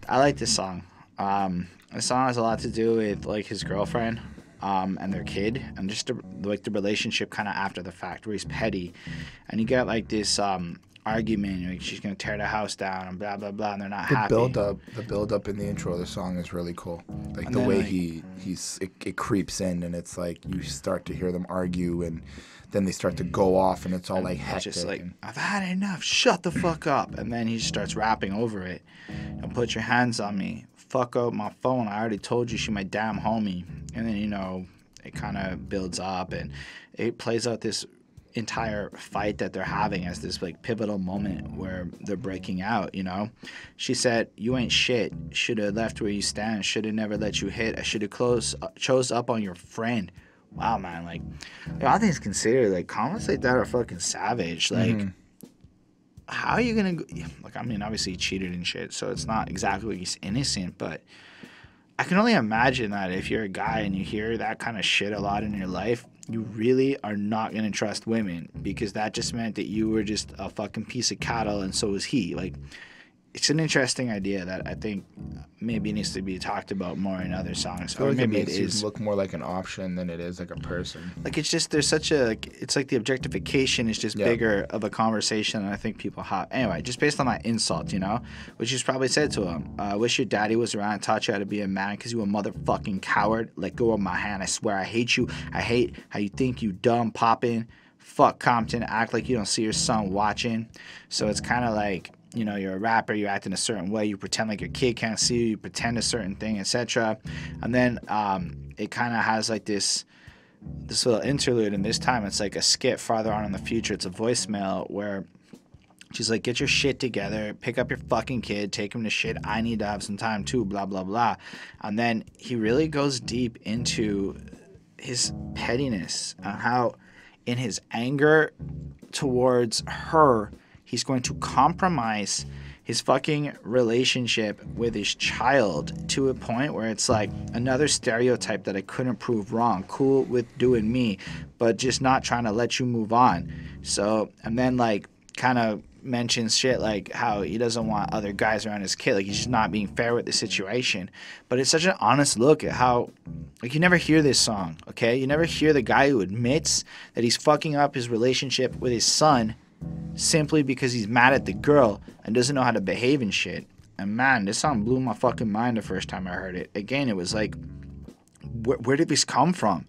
like this song. The song has a lot to do with like his girlfriend and their kid, and just the relationship kind of after the fact, where he's petty, and you get like this argument, like she's gonna tear the house down and blah blah blah, and they're not happy.
The build up in the intro of the song is really cool. Like the way it creeps in, and it's like you start to hear them argue, and then they start to go off, and it's all like hectic.
Just like, I've had enough, shut the fuck up. And then he starts rapping over it. Don't put your hands on me, fuck up my phone, I already told you she my damn homie. And then it kind of builds up, and it plays out this entire fight that they're having as this like pivotal moment where they're breaking out. She said, you ain't shit, should have left where you stand, should have never let you hit, I should have chose up on your friend. Wow, man, like, all things considered, like, comments like that are fucking savage. Like, how are you gonna go? Like, I mean, obviously he cheated and shit, so it's not exactly like he's innocent, but I can only imagine that if you're a guy and you hear that kind of shit a lot in your life, you really are not gonna trust women, because that just meant that you were just a fucking piece of cattle, and so was he. Like, it's an interesting idea that I think maybe needs to be talked about more in other songs.
I feel like maybe it makes you look more like an option than it is like a person.
Like, it's just, there's such a, it's like the objectification is just bigger of a conversation than I think people have. Anyway, just based on that insult, which he's probably said to him, I wish your daddy was around and taught you how to be a man, because you a motherfucking coward. Let go of my hand, I swear I hate you. I hate how you think you dumb poppin'. Fuck Compton, act like you don't see your son watching. So it's kind of like, you're a rapper, you act in a certain way, you pretend like your kid can't see you, you pretend a certain thing, etc. And then it kind of has like this little interlude, and this time it's like a skit farther on in the future. It's a voicemail where she's like, get your shit together, pick up your fucking kid, take him to shit, I need to have some time too, blah, blah, blah. And then he really goes deep into his pettiness and how in his anger towards her, he's going to compromise his fucking relationship with his child to a point where it's like another stereotype that I couldn't prove wrong. Cool with doing me, but just not trying to let you move on. So, and then like kind of mentions shit like how he doesn't want other guys around his kid. Like, he's just not being fair with the situation. But it's such an honest look at how, like, you never hear this song, okay? You never hear the guy who admits that he's fucking up his relationship with his son simply because he's mad at the girl and doesn't know how to behave and shit. And man, this song blew my fucking mind the first time I heard it. Again, it was like where did this come from?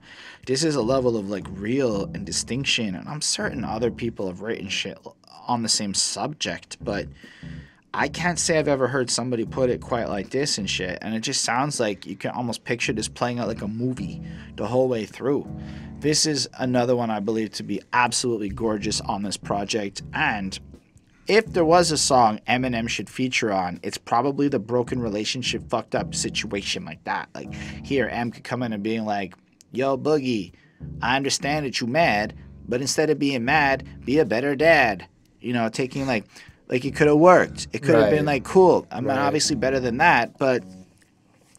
This is a level of like real and distinction, and I'm certain other people have written shit on the same subject, but I can't say I've ever heard somebody put it quite like this and shit. And it just sounds like you can almost picture this playing out like a movie the whole way through. This is another one I believe to be absolutely gorgeous on this project. And if there was a song Eminem should feature on, it's probably the broken relationship, fucked up situation like that. Like here, M could come in and being like, yo, Boogie, I understand that you mad, but instead of being mad, be a better dad. You know, taking like it could have worked. It could have been like, cool. I'm obviously better than that, but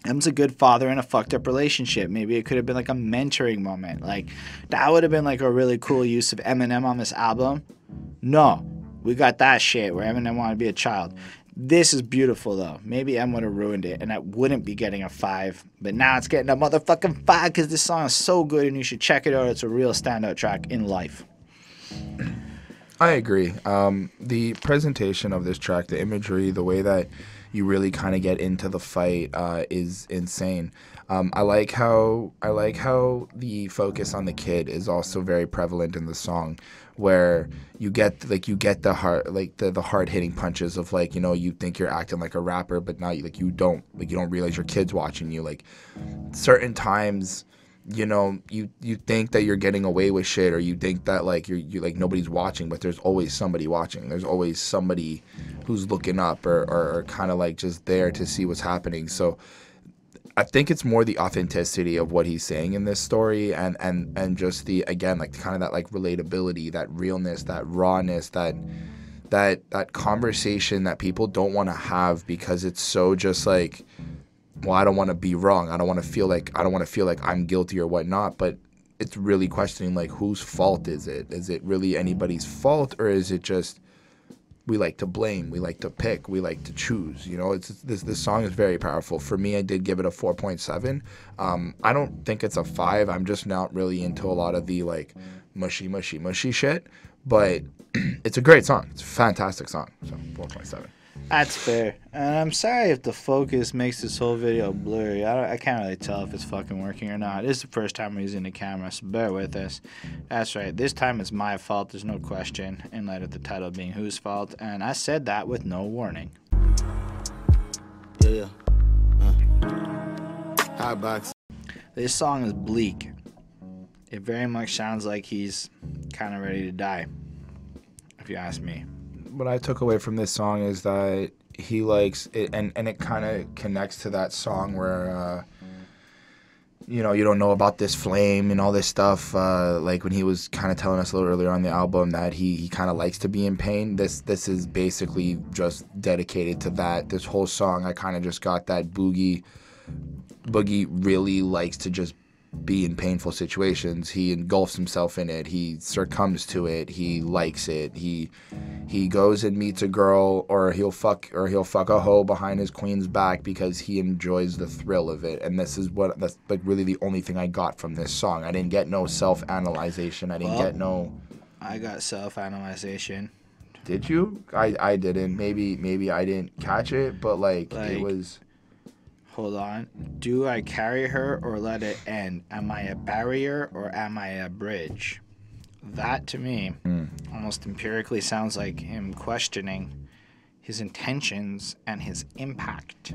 M's a good father in a fucked up relationship. Maybe it could have been like a mentoring moment. Like that would have been like a really cool use of Eminem on this album. No, we got that shit where Eminem wanted to be a child. This is beautiful though. Maybe M would have ruined it and that wouldn't be getting a 5. But now it's getting a motherfucking 5 because this song is so good and you should check it out. It's a real standout track in life.
I agree. The presentation of this track, the imagery, the way that you really kind of get into the fight is insane. I like how the focus on the kid is also very prevalent in the song, where you get the hard hitting punches of like, you know, you think you're acting like a rapper, but now you don't realize your kid's watching you. Like certain times, you know, you think that you're getting away with shit, or you think that like you like nobody's watching, but there's always somebody watching. There's always somebody who's looking up or kind of like just there to see what's happening. So I think it's more the authenticity of what he's saying in this story, and just the, again, like kind of that like relatability, that realness, that rawness, that conversation that people don't want to have because it's so just like, well, I don't want to be wrong. I don't want to feel like I'm guilty or whatnot. But it's really questioning like, whose fault is it? Is it really anybody's fault, or is it just we like to blame, we like to pick, we like to choose? You know, this song is very powerful. For me, I did give it a 4.7. I don't think it's a 5. I'm just not really into a lot of the like mushy shit. But it's a great song. It's a fantastic song. So 4.7.
That's fair. And I'm sorry if the focus makes this whole video blurry. I can't really tell if it's fucking working or not. This is the first time we're using the camera, so bear with us. That's right. This time it's my fault. There's no question, in light of the title being whose fault. And I said that with no warning.
Yeah. Hotbox.
This song is bleak. It very much sounds like he's kind of ready to die, if you ask me.
What I took away from this song is that he likes it, and it kind of connects to that song where you know, you don't know about this flame and all this stuff, like when he was kind of telling us a little earlier on the album that he kind of likes to be in pain. This is basically just dedicated to that. This whole song, I kind of just got that Boogie really likes to just be in painful situations. He engulfs himself in it. He succumbs to it. He likes it. He goes and meets a girl, or he'll fuck a hoe behind his queen's back because he enjoys the thrill of it. And that's like really the only thing I got from this song. I didn't get no self-analyzation. I got
self-analyzation.
Did you? I didn't. Maybe I didn't catch it, but like it was.
Hold on. Do I carry her or let it end? Am I a barrier or am I a bridge? That, to me, almost empirically sounds like him questioning his intentions and his impact.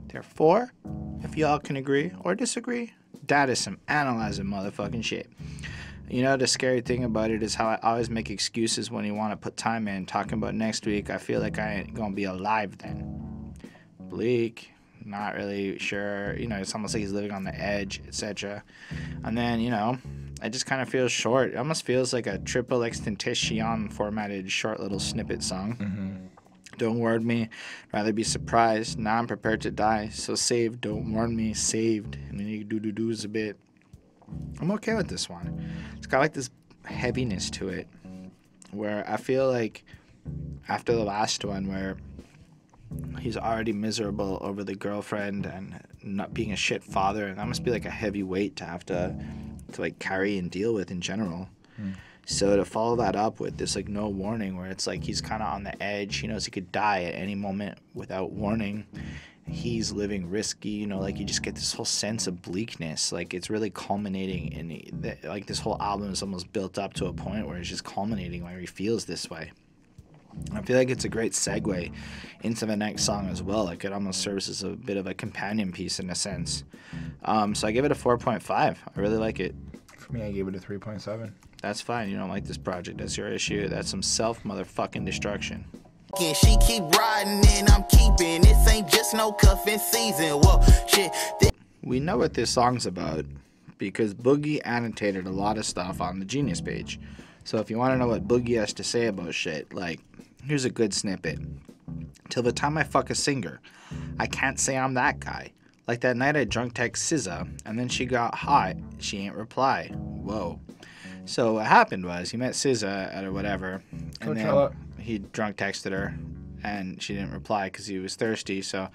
Therefore, if y'all can agree or disagree, that is some analyzing motherfucking shit. You know, the scary thing about it is how I always make excuses when you want to put time in. Talking about next week, I feel like I ain't gonna be alive then. Bleak. Not really sure, you know, it's almost like he's living on the edge, etc. And then, you know, it just kind of feels short. It almost feels like a triple extentation formatted short little snippet song.
Mm-hmm.
Don't warn me, rather be surprised. Now I'm prepared to die, so saved. Don't warn me, saved. And then you do-do-do's a bit. I'm okay with this one. It's got like this heaviness to it, where I feel like after the last one, where he's already miserable over the girlfriend and not being a shit father, and that must be like a heavy weight to have to like carry and deal with in general. So to follow that up with this like no warning, where it's like he's kind of on the edge, he knows he could die at any moment without warning, he's living risky, you know, like you just get this whole sense of bleakness. Like it's really culminating in like this whole album is almost built up to a point where it's just culminating where he feels this way. I feel like it's a great segue into the next song as well. Like it almost serves as a bit of a companion piece in a sense. So I give it a 4.5. I really like it.
For me, I gave it a 3.7.
That's fine. You don't like this project. That's your issue. That's some self-motherfucking destruction.
She keep riding and I'm keeping. This ain't just no cuffing season. Well, shit.
We know what this song's about because Boogie annotated a lot of stuff on the Genius page. So if you want to know what Boogie has to say about shit, like, here's a good snippet. Till the time I fuck a singer, I can't say I'm that guy. Like that night I drunk text SZA, and then she got hot. She ain't reply. Whoa. So what happened was he met SZA at or whatever, and then he drunk texted her, and she didn't reply because he was thirsty. So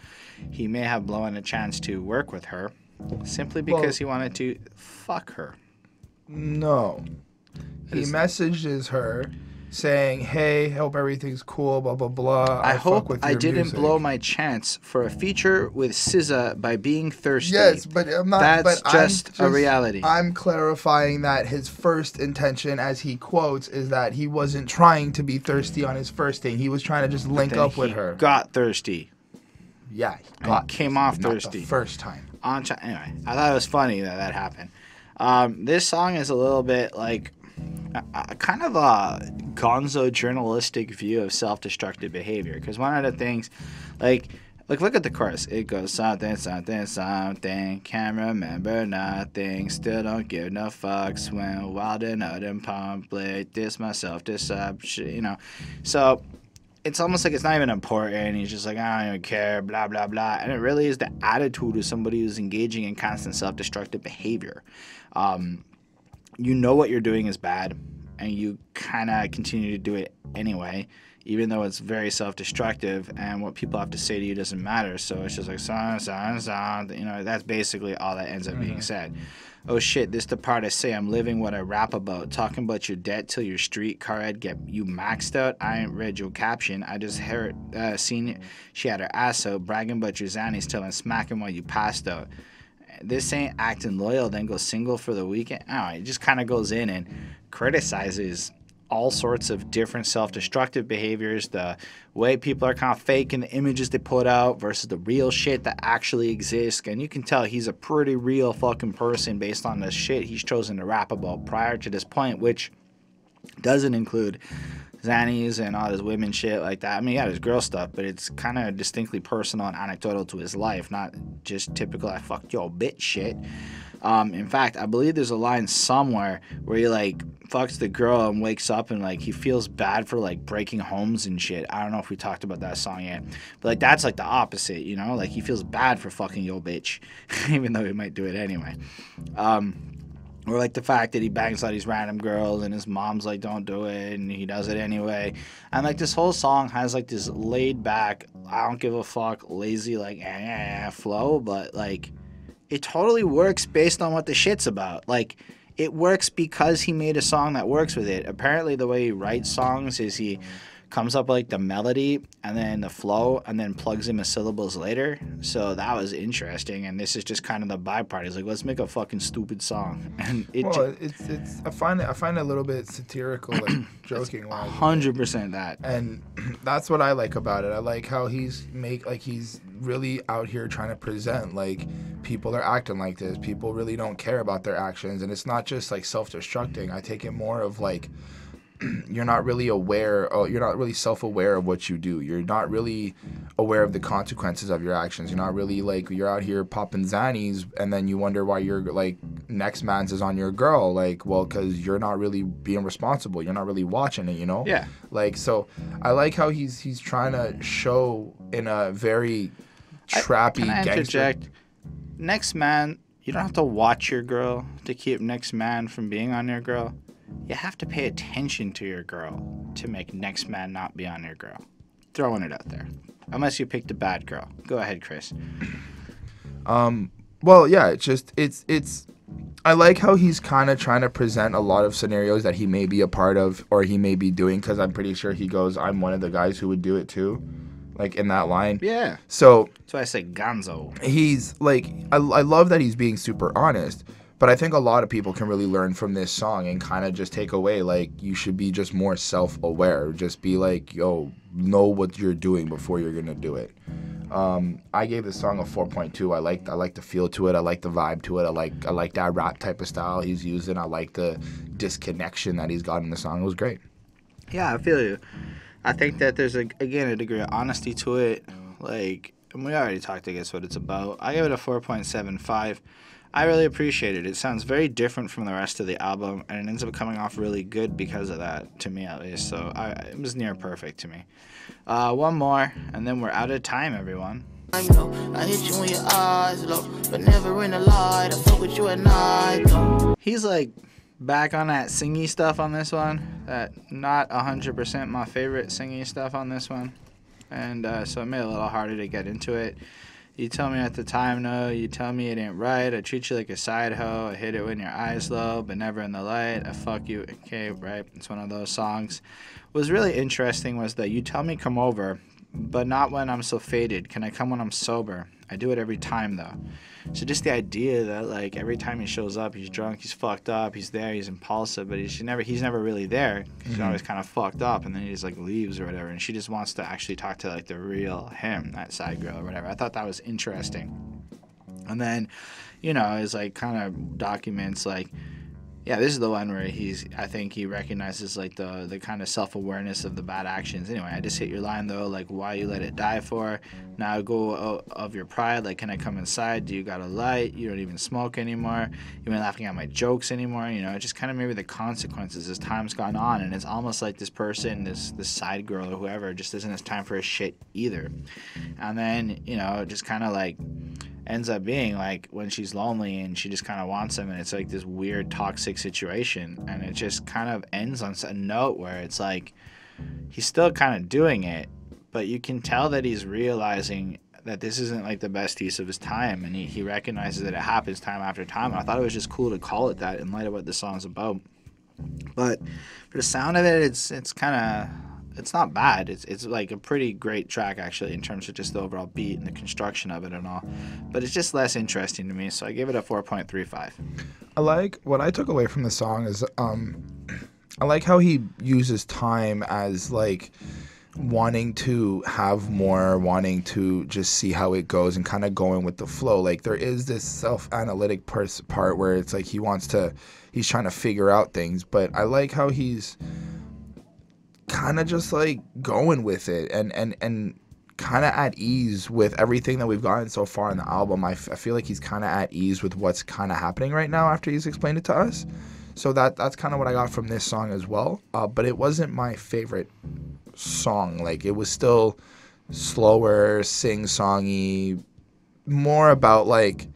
he may have blown a chance to work with her simply because he wanted to fuck her.
No. He messages her saying, hey, hope everything's cool, blah, blah, blah.
I hope I didn't blow my chance for a feature with SZA by being thirsty.
Yes, but I'm not.
That's just a reality.
I'm clarifying that his first intention, as he quotes, is that he wasn't trying to be thirsty on his first thing. He was trying to just link up with her.
Got thirsty.
Yeah,
came off thirsty.
The first time.
Anyway, I thought it was funny that happened. This song is a little bit like kind of a gonzo journalistic view of self-destructive behavior, because one of the things, like look at the chorus. It goes something, something, something, can't remember nothing, still don't give no fucks, when wild and out in public, this myself, this up, shit, you know. So it's almost like it's not even important. He's just like, I don't even care, blah, blah, blah. And it really is the attitude of somebody who's engaging in constant self-destructive behavior. You know what you're doing is bad, and you kind of continue to do it anyway, even though it's very self-destructive, and what people have to say to you doesn't matter. So it's just like, son, you know, that's basically all that ends up being said. Oh shit, this the part I say I'm living what I rap about. Talking about your debt till your street card get you maxed out. I ain't read your caption. I just heard, seen she had her ass out. Bragging about your zannies till I'm smacking while you passed out. This ain't acting loyal, then go single for the weekend. Oh, it just kind of goes in and criticizes all sorts of different self-destructive behaviors, the way people are kind of faking the images they put out versus the real shit that actually exists. And you can tell he's a pretty real fucking person based on the shit he's chosen to rap about prior to this point, which doesn't include Zannies and all his women shit like that. I mean, he had his girl stuff, but it's kind of distinctly personal and anecdotal to his life, not just typical I fucked your bitch shit. In fact, I believe there's a line somewhere where he like fucks the girl and wakes up and like he feels bad for like breaking homes and shit. I don't know if we talked about that song yet, but like that's like the opposite, you know? Like he feels bad for fucking your bitch, even though he might do it anyway. Or like the fact that he bangs all these random girls and his mom's like, don't do it, and he does it anyway. And like this whole song has like this laid back, I don't give a fuck, lazy like flow, but like it totally works based on what the shit's about. Like it works because he made a song that works with it. Apparently the way he writes songs is he comes up like the melody and then the flow and then plugs in the syllables later. So that was interesting, and this is just kind of the byproduct. He's like, let's make a fucking stupid song. And
it's I find it a little bit satirical, like joking wise.
100% that.
And that's what I like about it. I like how he's really out here trying to present like people are acting like this. People really don't care about their actions, and it's not just like self-destructing. I take it more of like you're not really self-aware of what you do. You're not really aware of the consequences of your actions. You're not really like, you're out here popping zannies and then you wonder why your like next man's is on your girl. Like, well, because you're not really being responsible. You're not really watching it, you know?
Yeah.
Like, so I like how he's trying to show in a very trappy
Can I
gangster.
interject? Next man, you don't have to watch your girl to keep next man from being on your girl. You have to pay attention to your girl to make next man not be on your girl. Throwing it out there. Unless you picked a bad girl. Go ahead, Chris.
Well, yeah, it's I like how he's kind of trying to present a lot of scenarios that he may be a part of or he may be doing, because I'm pretty sure he goes, I'm one of the guys who would do it too. like in that line.
Yeah.
So
That's why I say Gonzo.
he's like, I love that he's being super honest, but I think a lot of people can really learn from this song and kind of just take away, like, you should be just more self-aware. Just be like, yo, know what you're doing before you're gonna do it. I gave this song a 4.2. I like the feel to it. I like the vibe to it. I like that rap type of style he's using. I like the disconnection that he's got in the song. It was great.
Yeah, I feel you. I think that there's, again, a degree of honesty to it. Like, and we already talked, I guess, what it's about. I give it a 4.75. I really appreciate it. It sounds very different from the rest of the album, and it ends up coming off really good because of that, to me at least. So it was near perfect to me. One more, and then we're out of time, everyone.
I hit you when your eyes low, but never in the light. I fuck with you at night, though.
He's like back on that singy stuff on this one. That not 100% my favorite singy stuff on this one. And so it made it a little harder to get into it. You tell me at the time, no, you tell me it ain't right. I treat you like a side hoe. I hit it when your eyes low, but never in the light. I fuck you. Okay, right. It's one of those songs. What was really interesting was that you tell me come over, but not when I'm so faded. Can I come when I'm sober? I do it every time, though. So just the idea that, like, every time he shows up, he's drunk, he's fucked up, he's there, he's impulsive, but he's never really there. He's always kind of fucked up, and then he just, like, leaves or whatever, and she just wants to actually talk to, like, the real him, that side girl or whatever. I thought that was interesting. And then, you know, it's, like, kind of documents, like, yeah, this is the one where I think he recognizes, like, the kind of self-awareness of the bad actions. Anyway, I just hit your line, though, like, why you let it die for? Now go of your pride, like, can I come inside? Do you got a light? You don't even smoke anymore. You ain't laughing at my jokes anymore. You know, just kind of maybe the consequences as time's gone on, and it's almost like this person, this side girl or whoever, just isn't as time for his shit either. And then, you know, just kind of, like, ends up being like when she's lonely and she just kind of wants him, and it's like this weird toxic situation, and it just kind of ends on a note where it's like he's still kind of doing it, but you can tell that he's realizing that this isn't like the best use of his time, and he recognizes that it happens time after time. And I thought it was just cool to call it that in light of what the song's about. But for the sound of it, it's kind of, it's not bad. It's like a pretty great track, actually, in terms of just the overall beat and the construction of it and all. But it's just less interesting to me, so I give it a 4.35.
I like, what I took away from the song is I like how he uses time as, like, wanting to have more, wanting to just see how it goes and kind of going with the flow. Like, there is this self-analytic part where it's like he's trying to figure out things, but I like how he's kind of just like going with it and kind of at ease with everything that we've gotten so far in the album. I feel like he's kind of at ease with what's kind of happening right now after he's explained it to us. So that's kind of what I got from this song as well. But it wasn't my favorite song. Like, it was still slower, sing-songy, more about like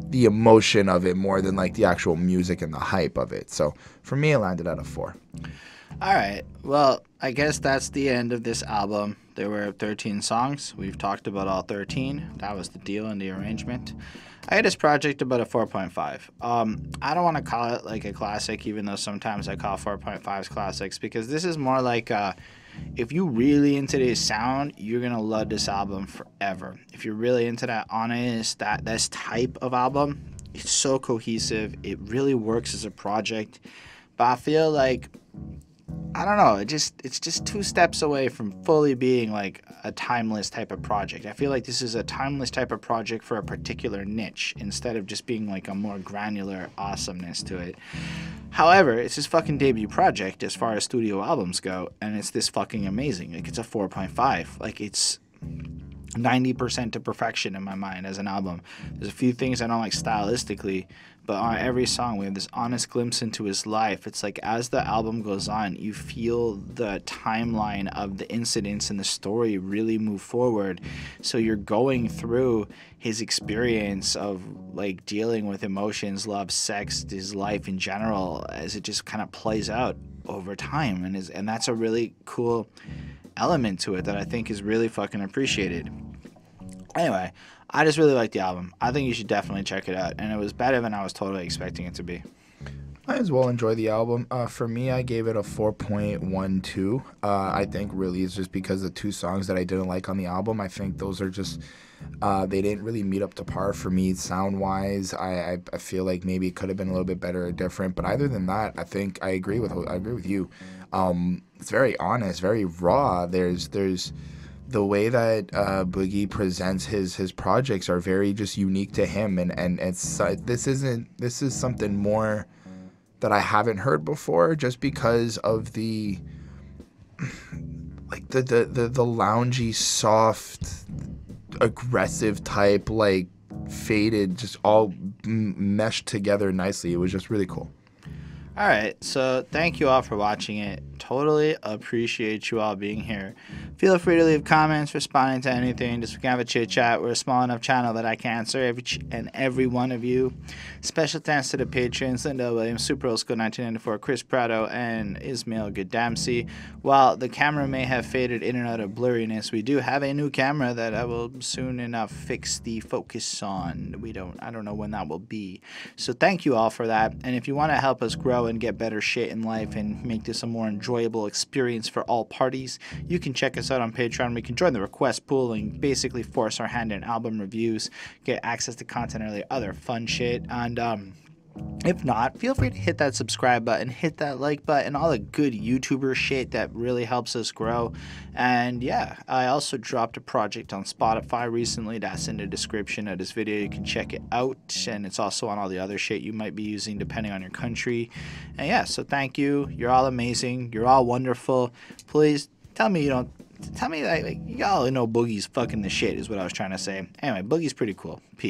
the emotion of it more than like the actual music and the hype of it. So for me, it landed at a 4.
All right. Well, I guess that's the end of this album. There were 13 songs. We've talked about all 13. That was the deal in the arrangement. I had this project about a 4.5. I don't want to call it like a classic, even though sometimes I call 4.5s classics, because this is more like if you're really into this sound, you're going to love this album forever. If you're really into that honest, this type of album, it's so cohesive. It really works as a project. But I feel like, I don't know, it's just 2 steps away from fully being like a timeless type of project. I feel like this is a timeless type of project for a particular niche instead of just being like a more granular awesomeness to it. However, it's his fucking debut project as far as studio albums go, and it's this fucking amazing. Like, it's a 4.5. Like, it's 90% to perfection in my mind as an album. There's a few things I don't like stylistically, but on every song we have this honest glimpse into his life. It's like as the album goes on, you feel the timeline of the incidents and the story really move forward. So you're going through his experience of like dealing with emotions, love, sex, his life in general, as it just kind of plays out over time, and that's a really cool element to it that I think is really fucking appreciated. Anyway, I just really like the album. I think you should definitely check it out, and it was better than I was totally expecting it to be.
I as well enjoy the album. For me, I gave it a 4.12. I think really it's just because the two songs that I didn't like on the album, I think those are just they didn't really meet up to par for me sound wise. I feel like maybe it could have been a little bit better or different. But other than that, I think I agree with you. It's very honest, very raw. There's the way that Boogie presents his projects are very just unique to him, and this is something more that I haven't heard before, just because of the like the loungy, soft, aggressive type, like faded, just all meshed together nicely. It was just really cool.
All right, so thank you all for watching it. Totally appreciate you all being here. Feel free to leave comments, responding to anything. Just we can have a chit chat. We're a small enough channel that I can answer every one of you. Special thanks to the patrons: Linda Williams, Super Old School 1994, Chris Prado, and Ismail Gadamsi. While the camera may have faded in and out of blurriness, we do have a new camera that I will soon enough fix the focus on. I don't know when that will be. So thank you all for that. And if you want to help us grow and get better shit in life and make this a more enjoyable experience for all parties, you can check us out on Patreon. We can join the request pool and basically force our hand in album reviews, get access to content early, other fun shit. And if not, feel free to hit that subscribe button, hit that like button, all the good YouTuber shit that really helps us grow. And yeah, I also dropped a project on Spotify recently. That's in the description of this video. You can check it out, and it's also on all the other shit you might be using depending on your country. And yeah, so thank you. You're all amazing. You're all wonderful. Please tell me like y'all know Boogie's fucking the shit is what I was trying to say. Anyway, Boogie's pretty cool. Peace.